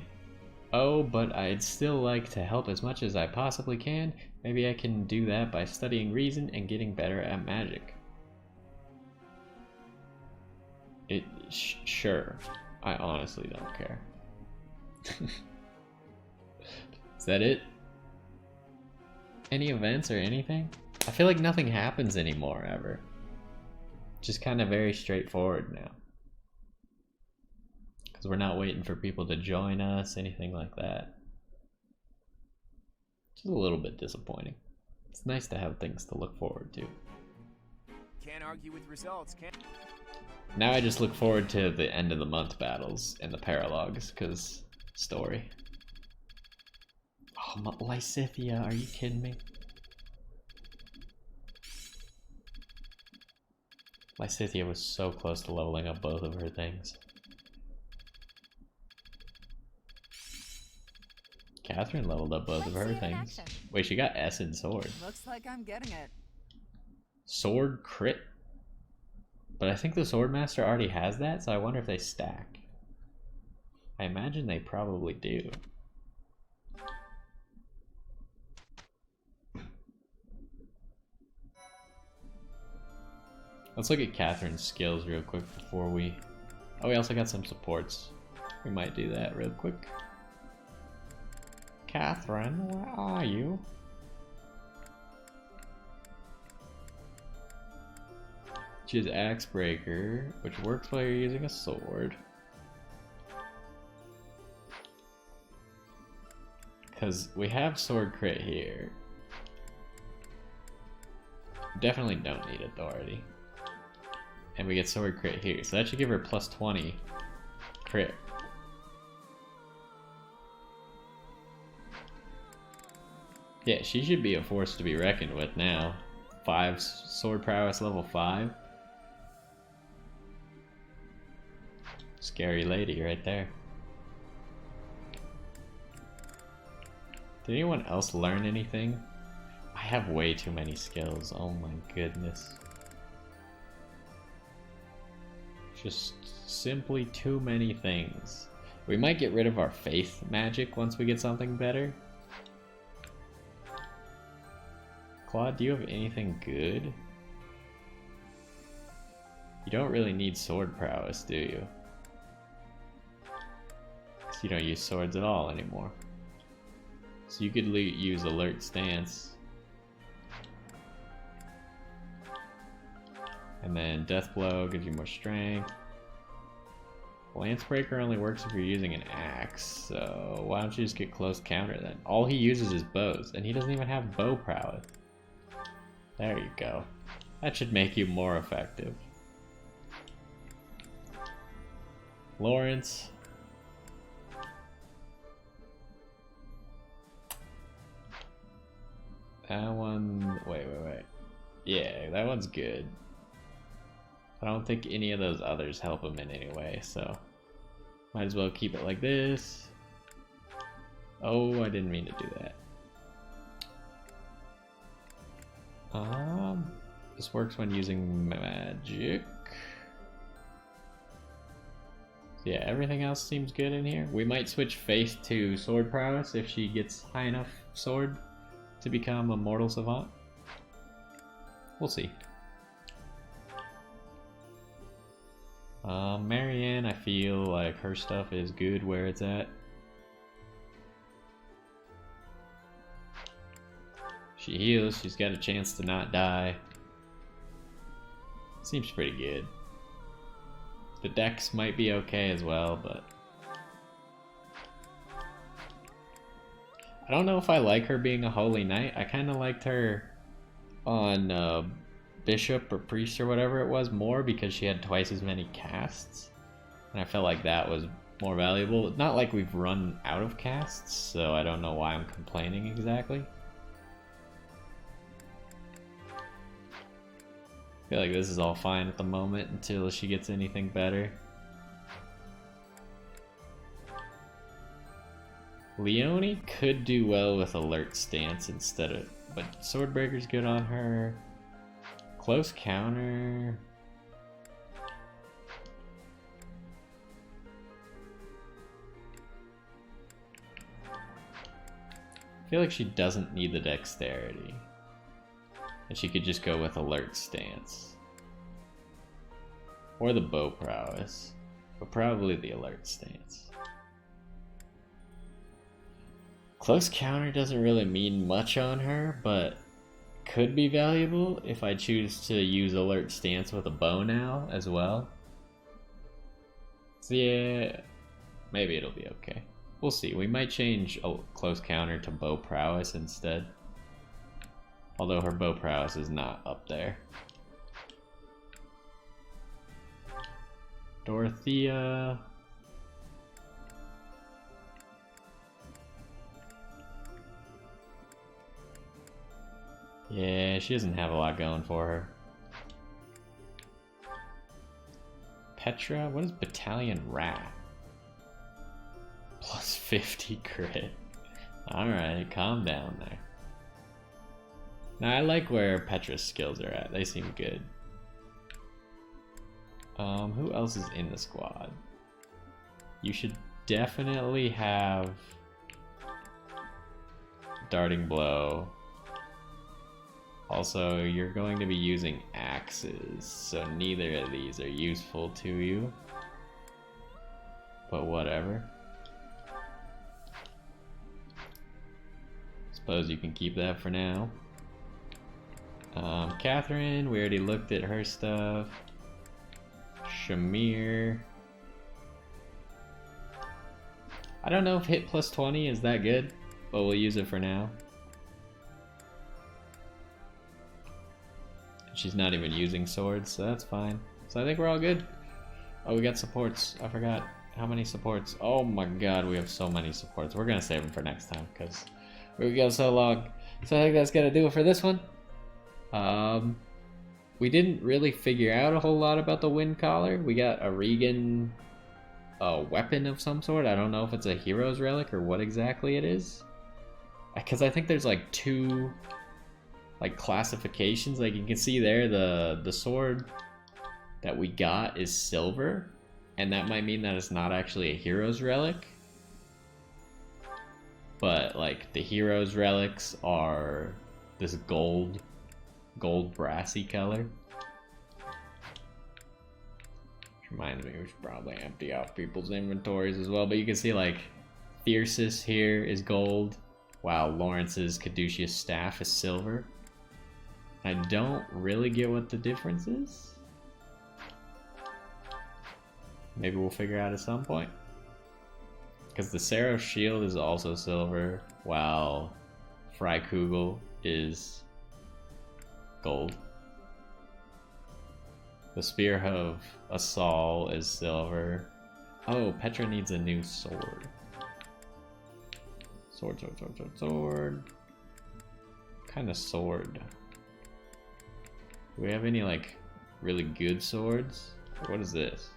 Oh, but I'd still like to help as much as I possibly can. Maybe I can do that by studying reason and getting better at magic. Sure. I honestly don't care. Is that it? Any events or anything? I feel like nothing happens anymore, ever. Just kind of very straightforward now. Because we're not waiting for people to join us, anything like that. Just a little bit disappointing. It's nice to have things to look forward to. Can't argue with results, can? Now I just look forward to the end of the month battles and the paralogs, because story. Oh, Lysithia, are you kidding me? Lysithia was so close to leveling up both of her things. Catherine leveled up both of her things. Wait, she got S in sword. Looks like I'm getting it. Sword crit? But I think the Swordmaster already has that, so I wonder if they stack. I imagine they probably do. Let's look at Catherine's skills real quick before we... Oh, we also got some supports. We might do that real quick. Catherine, where are you? She has Axe Breaker, which works while you're using a sword. Because we have sword crit here. Definitely don't need authority. And we get sword crit here, so that should give her plus 20 crit. Yeah, she should be a force to be reckoned with now. 5 sword prowess level 5. Scary lady right there. Did anyone else learn anything? I have way too many skills, oh my goodness. Just simply too many things. We might get rid of our faith magic once we get something better. Claude, do you have anything good? You don't really need sword prowess, do you? Because you don't use swords at all anymore. So you could use alert stance. And then death blow gives you more strength. Lance breaker only works if you're using an axe, so why don't you just get close counter then? All he uses is bows, and he doesn't even have bow prowess. There you go. That should make you more effective. Lawrence. That one, wait. Yeah, that one's good. I don't think any of those others help him in any way, so might as well keep it like this. Oh, I didn't mean to do that. This works when using magic. Yeah, everything else seems good in here. We might switch Faith to sword prowess if she gets high enough sword to become a mortal savant. We'll see. Marianne, I feel like her stuff is good where it's at. She heals, she's got a chance to not die. Seems pretty good. The dex might be okay as well, but I don't know if I like her being a holy knight. I kind of liked her on bishop or priest or whatever it was more because she had twice as many casts, and I felt like that was more valuable. Not like we've run out of casts, so I don't know why I'm complaining exactly. I feel like this is all fine at the moment until she gets anything better. Leonie could do well with alert stance instead of, but Swordbreaker's good on her. Close counter. I feel like she doesn't need the dexterity. And she could just go with alert stance. Or the bow prowess. But probably the alert stance. Close counter doesn't really mean much on her, but could be valuable if I choose to use alert stance with a bow now as well. So yeah, maybe it'll be okay. We'll see. We might change a close counter to bow prowess instead. Although her bow prowess is not up there. Dorothea. Yeah, she doesn't have a lot going for her. Petra, what is Battalion Rat? Plus 50 crit. Alright, calm down there. Now I like where Petra's skills are at. They seem good. Who else is in the squad? You should definitely have darting blow. Also, you're going to be using axes, so neither of these are useful to you. But whatever. Suppose you can keep that for now. Catherine, we already looked at her stuff. Shamir. I don't know if hit plus 20 is that good, but we'll use it for now. She's not even using swords, so that's fine. So I think we're all good. Oh, we got supports. I forgot. How many supports? Oh my god, we have so many supports. We're gonna save them for next time, because we go so long. So I think that's gonna do it for this one. We didn't really figure out a whole lot about the wind collar. We got a Regan weapon of some sort. I don't know if it's a hero's relic or what exactly it is. Because I think there's like two like classifications. Like you can see there, the sword that we got is silver, and that might mean that it's not actually a hero's relic. But like the hero's relics are this gold brassy color. Which reminds me, we should probably empty out people's inventories as well. But you can see like Thyrsus here is gold, while Lawrence's caduceus staff is silver. I don't really get what the difference is. Maybe we'll figure out at some point. Because the Seraph's shield is also silver, while Freikugel is gold. The Spear of Assault is silver. Oh, Petra needs a new sword. Sword. What kind of sword? Do we have any like really good swords? What is this?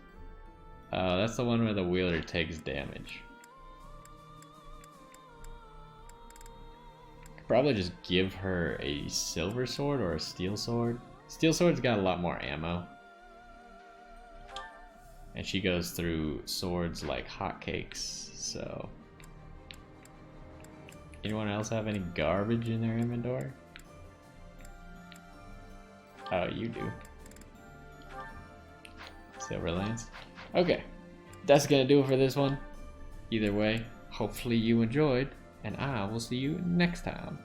That's the one where the wielder takes damage. Could probably just give her a silver sword or a steel sword. Steel sword's got a lot more ammo. And she goes through swords like hotcakes, so. Anyone else have any garbage in their inventory? Oh, you do. Silver lance. Okay, that's gonna do it for this one. Either way, hopefully you enjoyed, and I will see you next time.